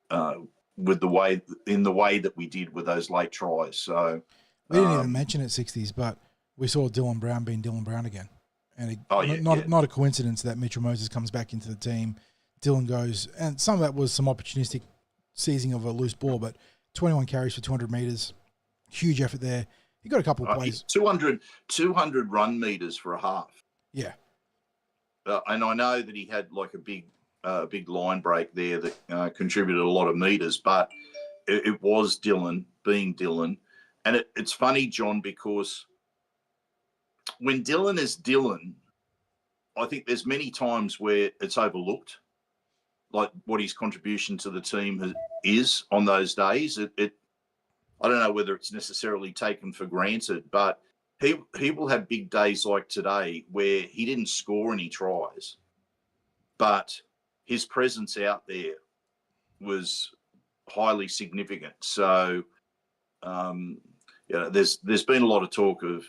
way that we did with those late tries. So we didn't even mention it, 60s, but we saw Dylan Brown being Dylan Brown again. And not a coincidence that Mitchell Moses comes back into the team. Dylan goes, and some of that was some opportunistic seizing of a loose ball, but 21 carries for 200 metres, huge effort there. He got a couple of plays. 200 run meters for a half. Yeah. And I know that he had like a big line break there that contributed a lot of meters, but it was Dylan being Dylan. And it's funny, John, because when Dylan is Dylan, I think there's many times where it's overlooked, like what his contribution to the team is on those days. I don't know whether it's necessarily taken for granted, but he will have big days like today where he didn't score any tries, but his presence out there was highly significant. So, there's been a lot of talk of,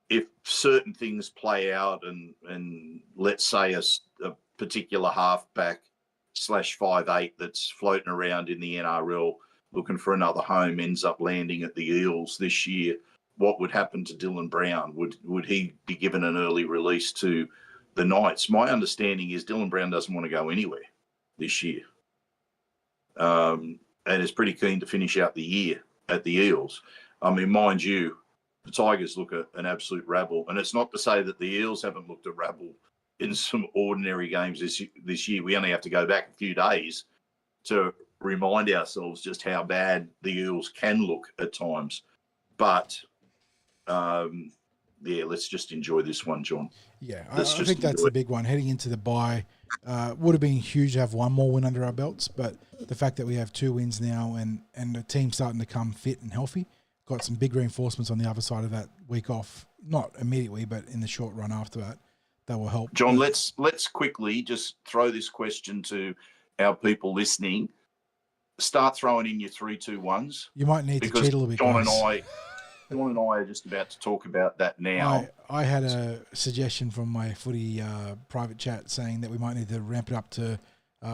if certain things play out and let's say a particular halfback /5'8" that's floating around in the NRL looking for another home ends up landing at the Eels this year, what would happen to Dylan Brown. Would he be given an early release to the Knights? My understanding is Dylan Brown doesn't want to go anywhere this year, and is pretty keen to finish out the year at the Eels. I mean, mind you, the Tigers look at an absolute rabble, and it's not to say that the Eels haven't looked at rabble in some ordinary games this year. We only have to go back a few days to remind ourselves just how bad the Eels can look at times. But, let's just enjoy this one, John. Yeah, I think that's the big one. Heading into the bye, would have been huge to have one more win under our belts, but the fact that we have 2 wins now and the team starting to come fit and healthy, got some big reinforcements on the other side of that week off, not immediately, but in the short run after that. That will help. John, let's quickly just throw this question to our people listening. Start throwing in your 3-2-1s. You might need to cheat a little bit, John guys. John and I are just about to talk about that now. I had a suggestion from my footy private chat saying that we might need to ramp it up to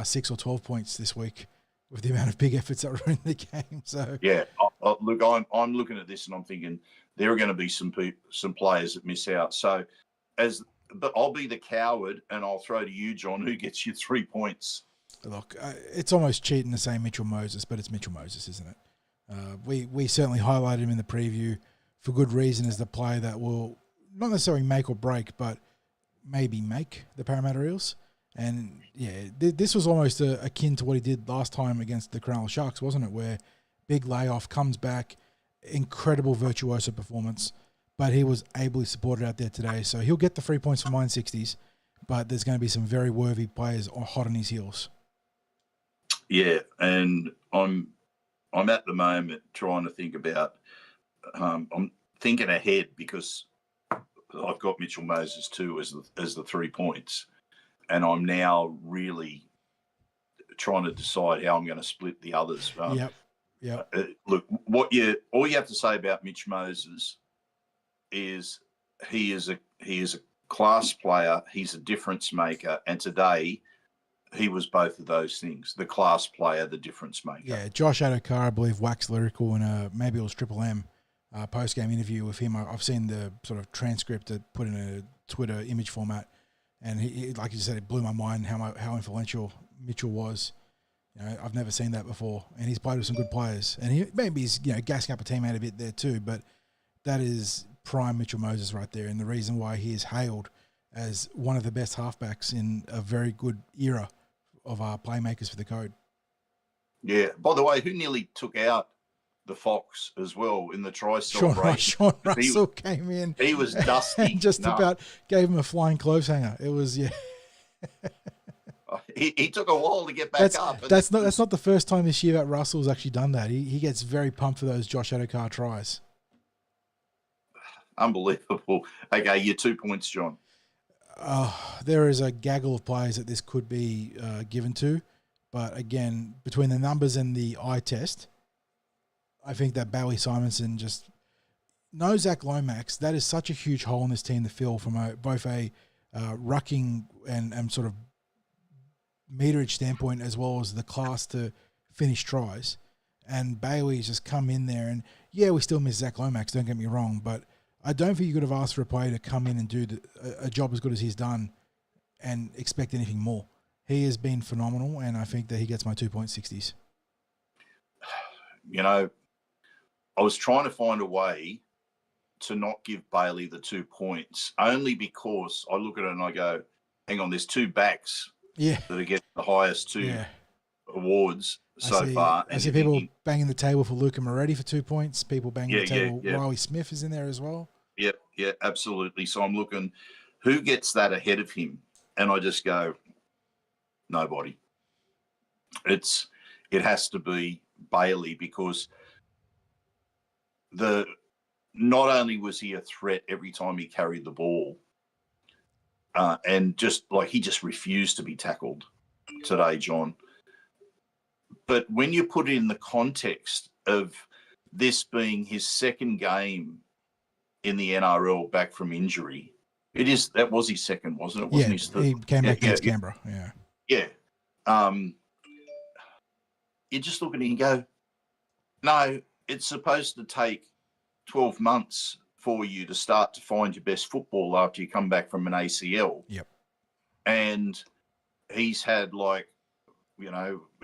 6 or 12 points this week with the amount of big efforts that were in the game. So yeah, look, I'm looking at this and I'm thinking there are going to be some players that miss out. So but I'll be the coward and I'll throw to you, John, who gets you 3 points. Look, it's almost cheating to say Mitchell Moses, but it's Mitchell Moses, isn't it? We certainly highlighted him in the preview for good reason as the player that will not necessarily make or break, but maybe make the Parramatta Eels. And yeah, this was almost akin to what he did last time against the Cronulla Sharks, wasn't it? Where big layoff, comes back, incredible virtuoso performance, but he was ably supported out there today. So he'll get the 3 points for mine 60s, but there's going to be some very worthy players hot on his heels. Yeah, and I'm at the moment trying to think about. I'm thinking ahead because I've got Mitchell Moses too as the 3 points, and I'm now really trying to decide how I'm going to split the others. Yeah. Look, all you have to say about Mitch Moses is he is a class player. He's a difference maker, and today he was both of those things: the class player, the difference maker. Yeah, Josh Adokar, I believe, waxed lyrical in maybe it was Triple M post-game interview with him. I've seen the sort of transcript that put in a Twitter image format, and he like you said, it blew my mind how influential Mitchell was. You know, I've never seen that before, and he's played with some good players, and he's gassing up a team out a bit there too. But that is prime Mitchell Moses right there, and the reason why he is hailed as one of the best halfbacks in a very good era of our playmakers for the code. Yeah. By the way, who nearly took out the Fox as well in the try celebration? Sean Russell came in. He was dusty. About gave him a flying clothes hanger. It was, yeah. He took a while to get back up. That's not the first time this year that Russell's actually done that. He gets very pumped for those Josh Adokar tries. Unbelievable. Okay, your 2 points, John. There is a gaggle of players that this could be given to. But again, between the numbers and the eye test, I think that Bailey Simonson just... No Zach Lomax. That is such a huge hole in this team to fill from both a rucking and sort of meterage standpoint as well as the class to finish tries. And Bailey's just come in there. And yeah, we still miss Zach Lomax, don't get me wrong, but I don't think you could have asked for a player to come in and do a job as good as he's done and expect anything more. He has been phenomenal, and I think that he gets my 2.60s. You know, I was trying to find a way to not give Bailey the 2 points, only because I look at it and I go, hang on, there's 2 backs that are getting the highest 2 awards so far. I see people banging the table for Luca Moretti for 2 points. People banging the table. Riley Smith is in there as well. Yeah, absolutely. So I'm looking, who gets that ahead of him? And I just go, nobody. It has to be Bailey, because not only was he a threat every time he carried the ball, and he just refused to be tackled today, John. But when you put it in the context of this being his second game in the NRL back from injury, that was his second, wasn't it? Wasn't his third? He came back against Canberra. Yeah. You just look at it and go, no, it's supposed to take 12 months for you to start to find your best football after you come back from an ACL. Yep. And he's had a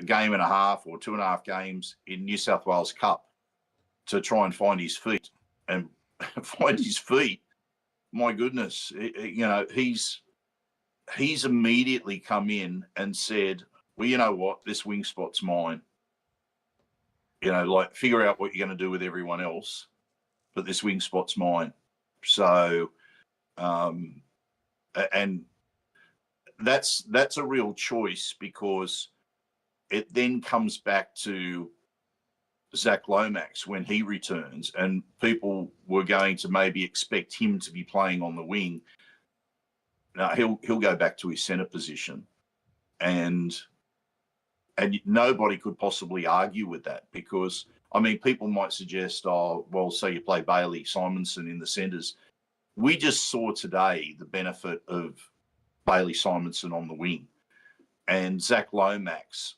game and a half or 2.5 games in New South Wales Cup to try and find his feet. And find his feet, my goodness, he's immediately come in and said, well, you know what, this wing spot's mine. Figure out what you're going to do with everyone else, but this wing spot's mine. So, and that's a real choice, because it then comes back to Zach Lomax when he returns, and people were going to maybe expect him to be playing on the wing. Now he'll go back to his centre position, and nobody could possibly argue with that, because people might suggest, so you play Bailey Simonson in the centres. We just saw today the benefit of Bailey Simonson on the wing, and Zach Lomax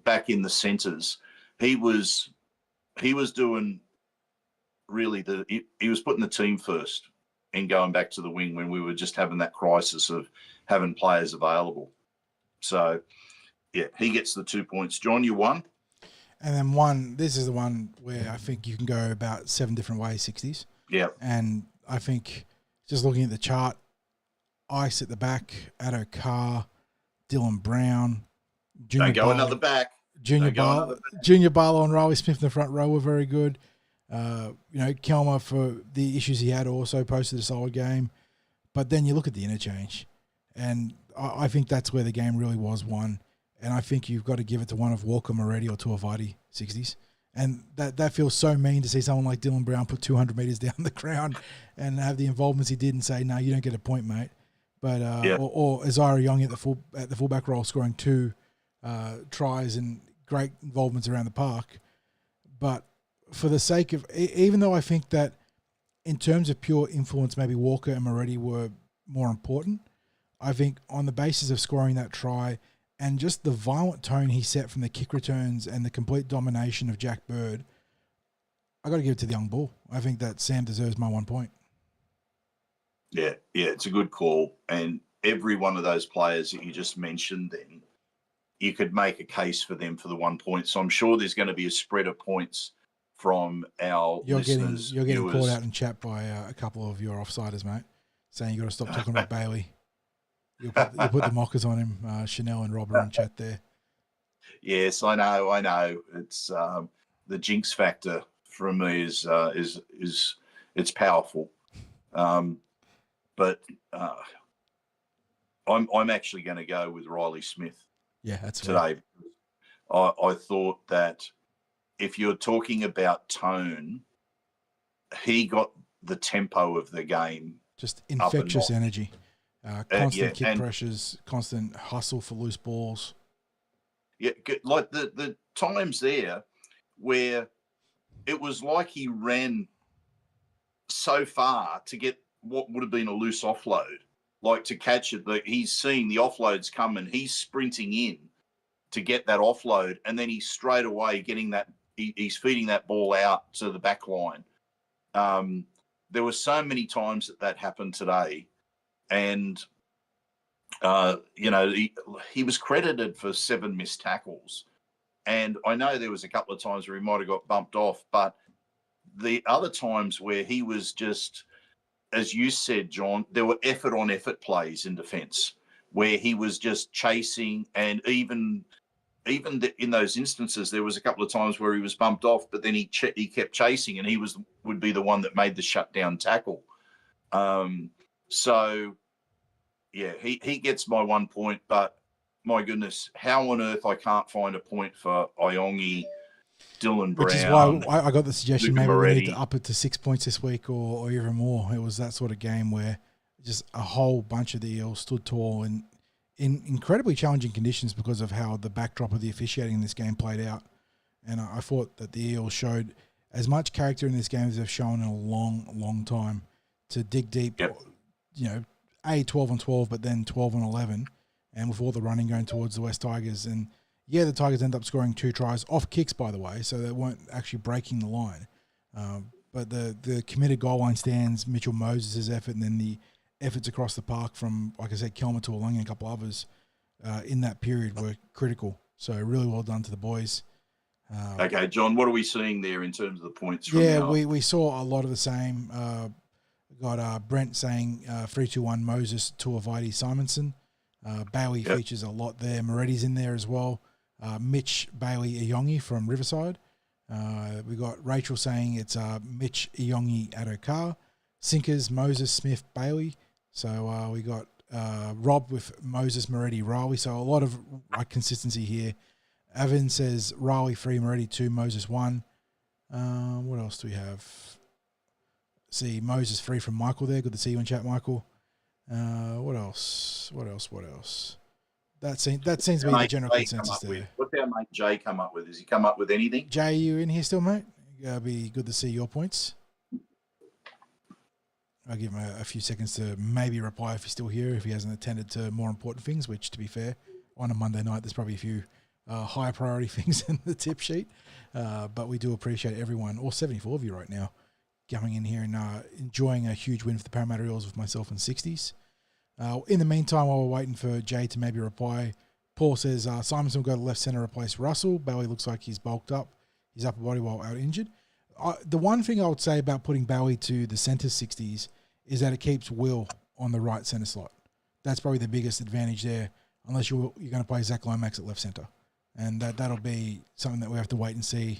back in the centres. He was doing really he was putting the team first and going back to the wing when we were just having that crisis of having players available. So, yeah, he gets the 2 points. John, you won. And then this is the one where I think you can go about 7 different ways, 60s. Yeah. And I think just looking at the chart, Ice at the back, Addo Carr, Dylan Brown, Junior Don't go another back. Junior Barlow and Riley Smith in the front row were very good. Kelmer, for the issues he had, also posted a solid game. But then you look at the interchange, and I think that's where the game really was won. And I think you've got to give it to one of Walker, Moretti, or Tuivasa, 60s. And that feels so mean to see someone like Dylan Brown put 200 metres down the ground and have the involvements he did and say, no, you don't get a point, mate. But or Isaiah Young at the fullback role, scoring 2 tries and great involvements around the park. But for the sake of, even though I think that in terms of pure influence, maybe Walker and Moretti were more important, I think on the basis of scoring that try and just the violent tone he set from the kick returns and the complete domination of Jack Bird, I got to give it to the young bull. I think that Sam deserves my 1 point. Yeah, it's a good call. And every one of those players that you just mentioned, then you could make a case for them for the 1 point. So I'm sure there's going to be a spread of points from our listeners. You're getting called out in chat by a couple of your offsiders, mate, saying you got to stop talking about Bailey. You'll put the mockers on him. Chanel and Rob are in chat there. Yes, I know. It's the jinx factor from me is it's powerful. But I'm actually going to go with Riley Smith. Yeah, that's today. I thought that if you're talking about tone, he got the tempo of the game. Just infectious energy. Constant kick pressures, constant hustle for loose balls. Yeah, like the times there where it was like he ran so far to get what would have been a loose offload, like to catch it. He's seeing the offloads come and he's sprinting in to get that offload, and then he's straight away getting that. He's feeding that ball out to the back line. There were so many times that happened today. And, he was credited for 7 missed tackles. And I know there was a couple of times where he might have got bumped off, but the other times where he was just, as you said, John, there were effort on effort plays in defence where he was just chasing, and even in those instances, there was a couple of times where he was bumped off, but then he kept chasing, and he would be the one that made the shutdown tackle. So, yeah, he gets my 1 point, but my goodness, how on earth I can't find a point for Iongi, Dylan Brown. Which is why I got the suggestion maybe Moretti. we need to up it to 6 points this week or even more. It was that sort of game where just a whole bunch of the Eels stood tall in incredibly challenging conditions because of how the backdrop of the officiating in this game played out. And I thought that the Eels showed as much character in this game as they've shown in a long, long time to dig deep. Yep. 12 on 12, but then 12 on 11, and with all the running going towards the West Tigers. And yeah, the Tigers end up scoring 2 tries off kicks, by the way, so they weren't actually breaking the line. But the committed goal line stands, Mitchell Moses' effort, and then the efforts across the park from, like I said, Kelmer to Along and a couple others in that period were critical. So really well done to the boys. Okay, John, what are we seeing there in terms of the points? From Yeah, we saw a lot of the same. Got Brent saying 3-2-1 Moses, Tuavidi, Simonson. Bailey features a lot there. Moretti's in there as well. Mitch Bailey Iyongi from Riverside. We got Rachel saying it's Mitch Iyongi Adokar. Sinkers, Moses, Smith, Bailey. So we got Rob with Moses, Moretti, Riley. So a lot of consistency here. Evan says Riley 3, Moretti 2, Moses 1. What else do we have? See Moses 3 from Michael there. Good to see you in chat, Michael. What else? That seems to be the general consensus there. What's our mate Jay come up with? Has he come up with anything? Jay, you in here still, mate? It'll be good to see your points. I'll give him a few seconds to maybe reply if he's still here, if he hasn't attended to more important things, which, to be fair, on a Monday night, there's probably a few higher priority things in the tip sheet. But we do appreciate everyone, all 74 of you right now, coming in here and enjoying a huge win for the Parramatta Eels with myself and 60s. In the meantime, while we're waiting for Jay to maybe reply, Paul says Simonson will go to left centre, replace Russell. Bailey looks like he's bulked up his upper body while out injured. The one thing I would say about putting Bailey to the centre 60s is that it keeps Will on the right centre slot. That's probably the biggest advantage there, unless you're going to play Zach Lomax at left centre. And that'll be something that we have to wait and see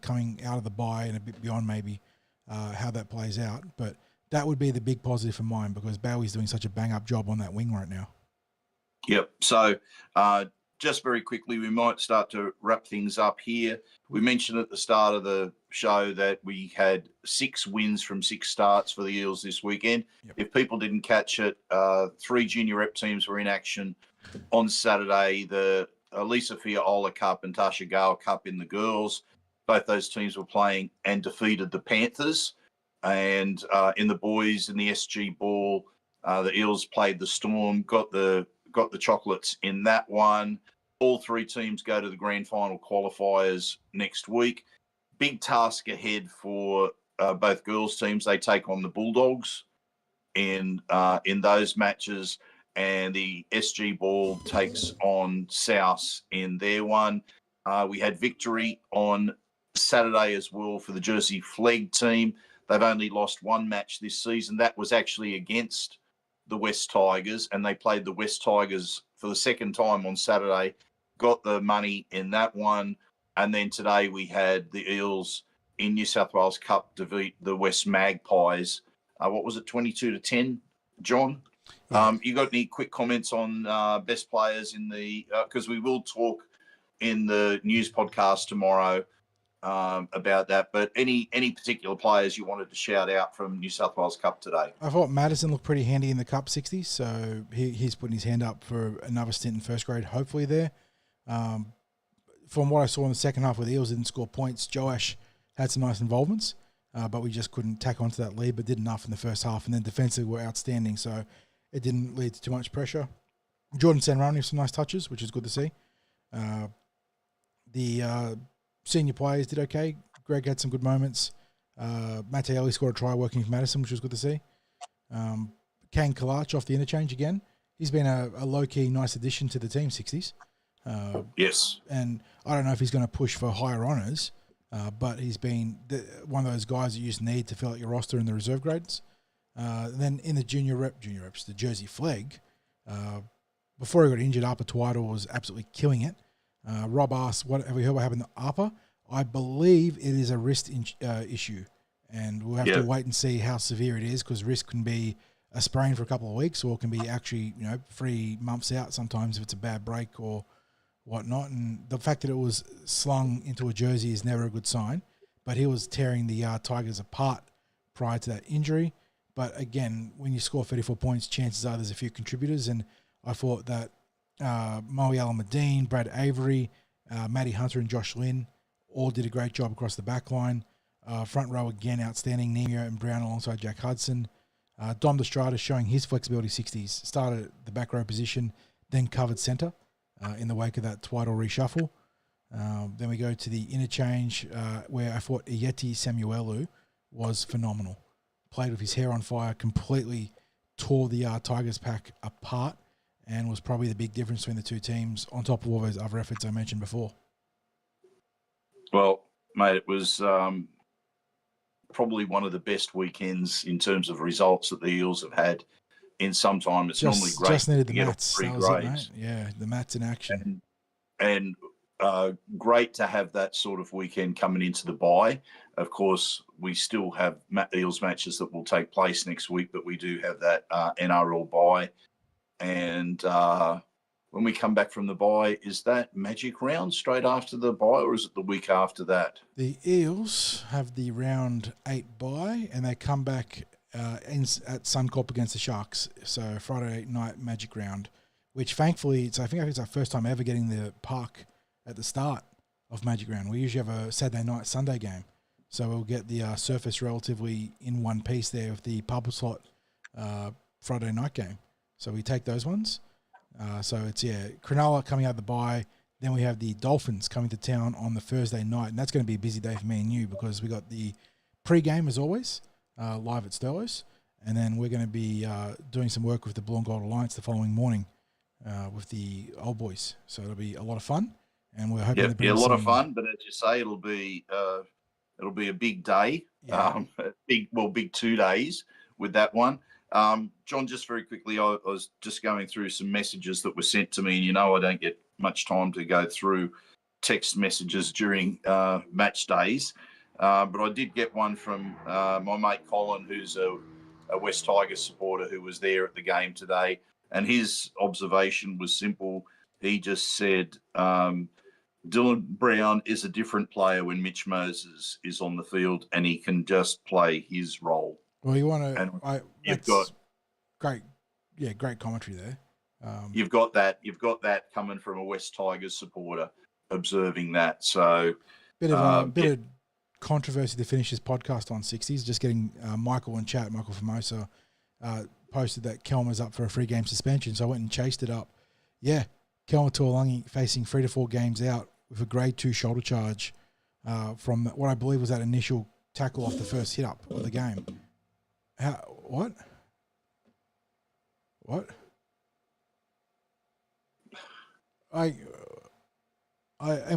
coming out of the bye and a bit beyond maybe how that plays out. But that would be the big positive for mine because Bowie's doing such a bang-up job on that wing right now. Yep. So just very quickly, we might start to wrap things up here. We mentioned at the start of the show that we had 6 wins from 6 starts for the Eels this weekend. Yep. If people didn't catch it, 3 junior rep teams were in action on Saturday. The Lisa Fiola Cup and Tasha Gale Cup in the girls. Both those teams were playing and defeated the Panthers. And in the boys, in the SG Ball, the Eels played the Storm, got the chocolates in that one. All 3 teams go to the grand final qualifiers next week. Big task ahead for both girls teams. They take on the Bulldogs in those matches, and the SG Ball takes on South in their one. We had victory on Saturday as well for the Jersey Flegg team. They've only lost 1 match this season. That was actually against the West Tigers, and they played the West Tigers for the second time on Saturday, got the money in that one. And then today we had the Eels in New South Wales Cup defeat the West Magpies. What was it, 22-10, John? Yeah. You got any quick comments on best players in the because we will talk in the news podcast tomorrow about that, but any particular players you wanted to shout out from New South Wales Cup today? I thought Madison looked pretty handy in the Cup 60s, so he's putting his hand up for another stint in first grade, hopefully there. From what I saw in the second half where the Eels didn't score points, Joash had some nice involvements, but we just couldn't tack onto that lead, but did enough in the first half, and then defensively were outstanding, so it didn't lead to too much pressure. Jordan Sanrani with some nice touches, which is good to see. The senior players did okay. Greg had some good moments. Matteelli scored a try working for Madison, which was good to see. Kane Kalach off the interchange again. He's been a low-key nice addition to the team 60s. Yes. And I don't know if he's going to push for higher honours, but he's been one of those guys that you just need to fill out your roster in the reserve grades. Then in the junior reps, the Jersey Flegg, before he got injured, Arpa Twiddle was absolutely killing it. Rob asked, have we heard what happened to Arpa? I believe it is a wrist issue, and we'll have to wait and see how severe it is, because wrist can be a sprain for a couple of weeks, or it can be actually 3 months out sometimes if it's a bad break or whatnot. And the fact that it was slung into a jersey is never a good sign, but he was tearing the Tigers apart prior to that injury. But again, when you score 34 points, chances are there's a few contributors, and I thought that Moe Al-Madine, Brad Avery, Matty Hunter and Josh Lynn all did a great job across the back line. Front row again, outstanding. Nemio and Brown alongside Jack Hudson. Dom Destrada showing his flexibility 60s. Started at the back row position, then covered centre in the wake of that Twiddle reshuffle. Then we go to the interchange where I thought Iyeti Samuelu was phenomenal. Played with his hair on fire, completely tore the Tigers pack apart, and was probably the big difference between the two teams on top of all those other efforts I mentioned before. Well, mate, it was probably one of the best weekends in terms of results that the Eels have had in some time. It's normally great. Just needed the to get mats. three That was it, grades. mate. Yeah, the mats in action. And great to have that sort of weekend coming into the bye. Of course, we still have Eels matches that will take place next week, but we do have that NRL bye. And when we come back from the bye, is that Magic Round straight after the bye, or is it the week after that? The Eels have the round 8 bye, and they come back at Suncorp against the Sharks. So Friday night Magic Round, which thankfully, I think it's our first time ever getting the park at the start of Magic Round. We usually have a Saturday night, Sunday game. So we'll get the surface relatively in one piece there with the purple slot Friday night game. So we take those ones. So it's, Cronulla coming out of the bye. Then we have the Dolphins coming to town on the Thursday night. And that's going to be a busy day for me and you because we got the pre-game, as always, live at Sterlos. And then we're going to be doing some work with the Blue and Gold Alliance the following morning with the old boys. So it'll be a lot of fun. And we're hoping to bring a lot of fun. But as you say, it'll be a big day. Yeah. Big 2 days with that one. John, just very quickly, I was just going through some messages that were sent to me, and I don't get much time to go through text messages during match days. But I did get one from my mate Colin, who's a West Tigers supporter who was there at the game today, and his observation was simple. He just said, Dylan Brown is a different player when Mitch Moses is on the field, and he can just play his role. Well, you want to. You've got great commentary there. You've got that coming from a West Tigers supporter observing that. So bit of controversy to finish this podcast on 60s. Just getting Michael Formosa posted that Kelm was up for a 3-game suspension, so I went and chased it up. Yeah, Kelm Tuolangi facing 3 to 4 games out with a grade 2 shoulder charge from what I believe was that initial tackle off the first hit up of the game. What? And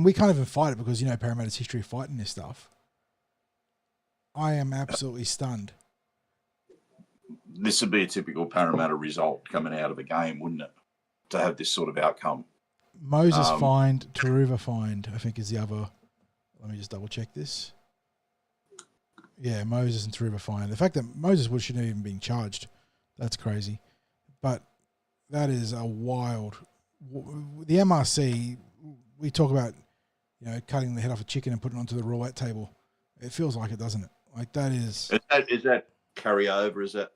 we can't even fight it because Parramatta's history of fighting this stuff. I am absolutely stunned. This would be a typical Parramatta result coming out of a game, wouldn't it? To have this sort of outcome. Moses fined, Taruva fined, I think is the other. Let me just double check this. Yeah, Moses and Taruva fined. The fact that Moses shouldn't have even been charged, that's crazy. But that is a wild. The MRC, we talk about, cutting the head off a chicken and putting it onto the roulette table. It feels like it, doesn't it? Like that is. Is that carryover? Is that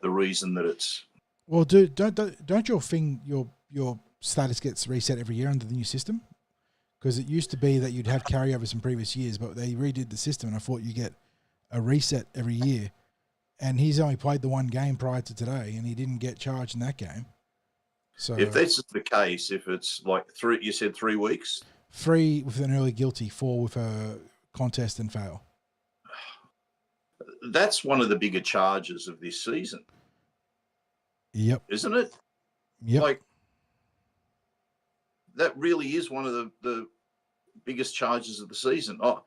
the reason that it's? Well, dude, don't your status gets reset every year under the new system? Because it used to be that you'd have carryovers from previous years, but they redid the system, and I thought you get a reset every year. And he's only played the one game prior to today, and he didn't get charged in that game. So if that's the case, if it's like you said 3 weeks? 3 with an early guilty, 4 with a contest and fail. That's one of the bigger charges of this season. Yep. Isn't it? Yep. Like, that really is one of the biggest charges of the season. I'd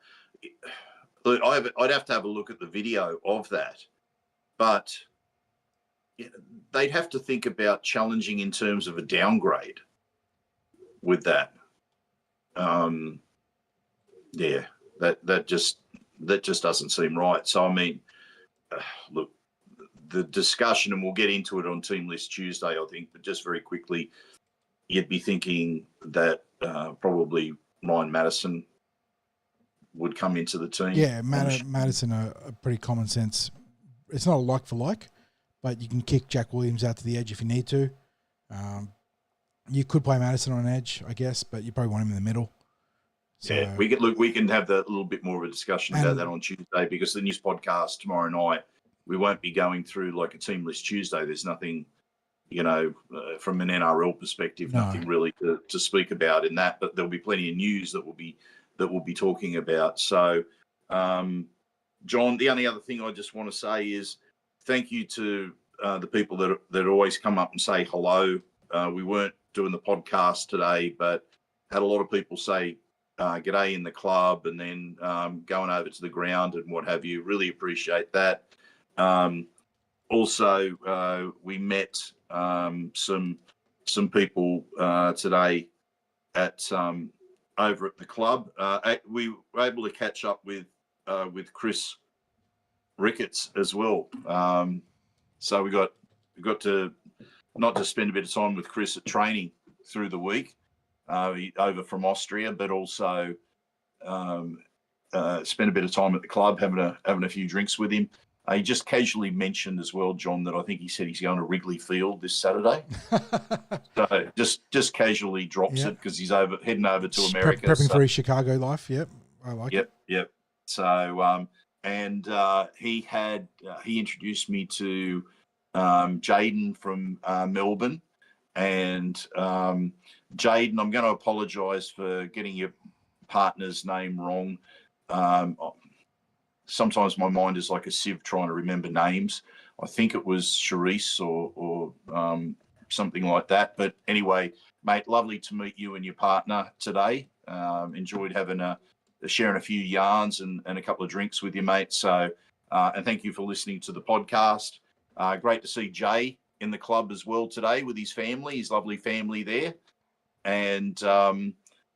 have to have a look at the video of that. But they'd have to think about challenging in terms of a downgrade with that. That just doesn't seem right. So, I mean, look, the discussion, and we'll get into it on Team List Tuesday, I think, but just very quickly, you'd be thinking that probably Ryan Madison would come into the team. Yeah, Madison, a pretty common sense. It's not a like for like, but you can kick Jack Williams out to the edge if you need to. You could play Madison on an edge, I guess, but you probably want him in the middle. So, yeah, we can have a little bit more of a discussion about that on Tuesday, because the news podcast tomorrow night, we won't be going through like a Team List Tuesday. There's nothing from an NRL perspective, No. nothing really to speak about in that. But there'll be plenty of news that we'll be talking about. So, John, the only other thing I just want to say is thank you to the people that always come up and say hello. We weren't doing the podcast today, but had a lot of people say g'day in the club, and then going over to the ground and what have you. Really appreciate that. Also, we met some people today at over at the club. We were able to catch up with Chris Ricketts as well. So we got to not just spend a bit of time with Chris at training through the week over from Austria, but also spend a bit of time at the club having a few drinks with him. He just casually mentioned as well, John, that I think he said he's going to Wrigley Field this Saturday. So just casually drops it because he's heading over to America. Prepping for his Chicago life. Yep, I like it. Yep. So he introduced me to Jaden from Melbourne, and Jaden, I'm going to apologise for getting your partner's name wrong. Sometimes my mind is like a sieve trying to remember names. I think it was Charisse or something like that. But anyway, mate, lovely to meet you and your partner today. Enjoyed sharing a few yarns and a couple of drinks with you, mate. So, and thank you for listening to the podcast. Great to see Jay in the club as well today with his family, his lovely family there. And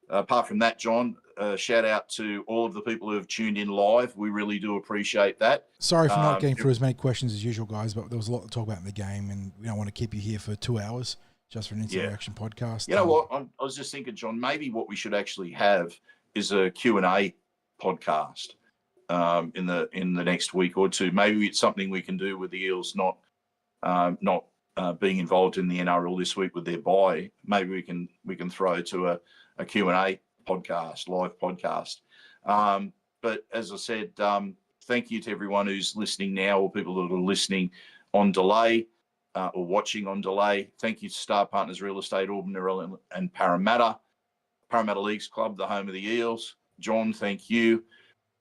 apart from that, John, shout out to all of the people who have tuned in live. We really do appreciate that. Sorry for not getting through as many questions as usual, guys, but there was a lot to talk about in the game, and we don't want to keep you here for 2 hours just for an instant reaction podcast. You know what? I was just thinking, John, maybe what we should actually have is a Q&A podcast in the next week or two. Maybe it's something we can do with the Eels not being involved in the NRL this week with their bye. Maybe we can throw to a Q&A podcast, live podcast. But as I said, thank you to everyone who's listening now, or people that are listening on delay or watching on delay. Thank you to Star Partners Real Estate, Auburn, Narelle and Parramatta Leagues Club, the home of the Eels. John, thank you.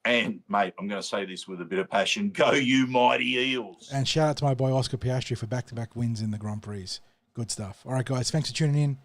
And, mate, I'm going to say this with a bit of passion. Go you mighty Eels. And shout out to my boy Oscar Piastri for back-to-back wins in the Grand Prix. Good stuff. All right, guys, thanks for tuning in.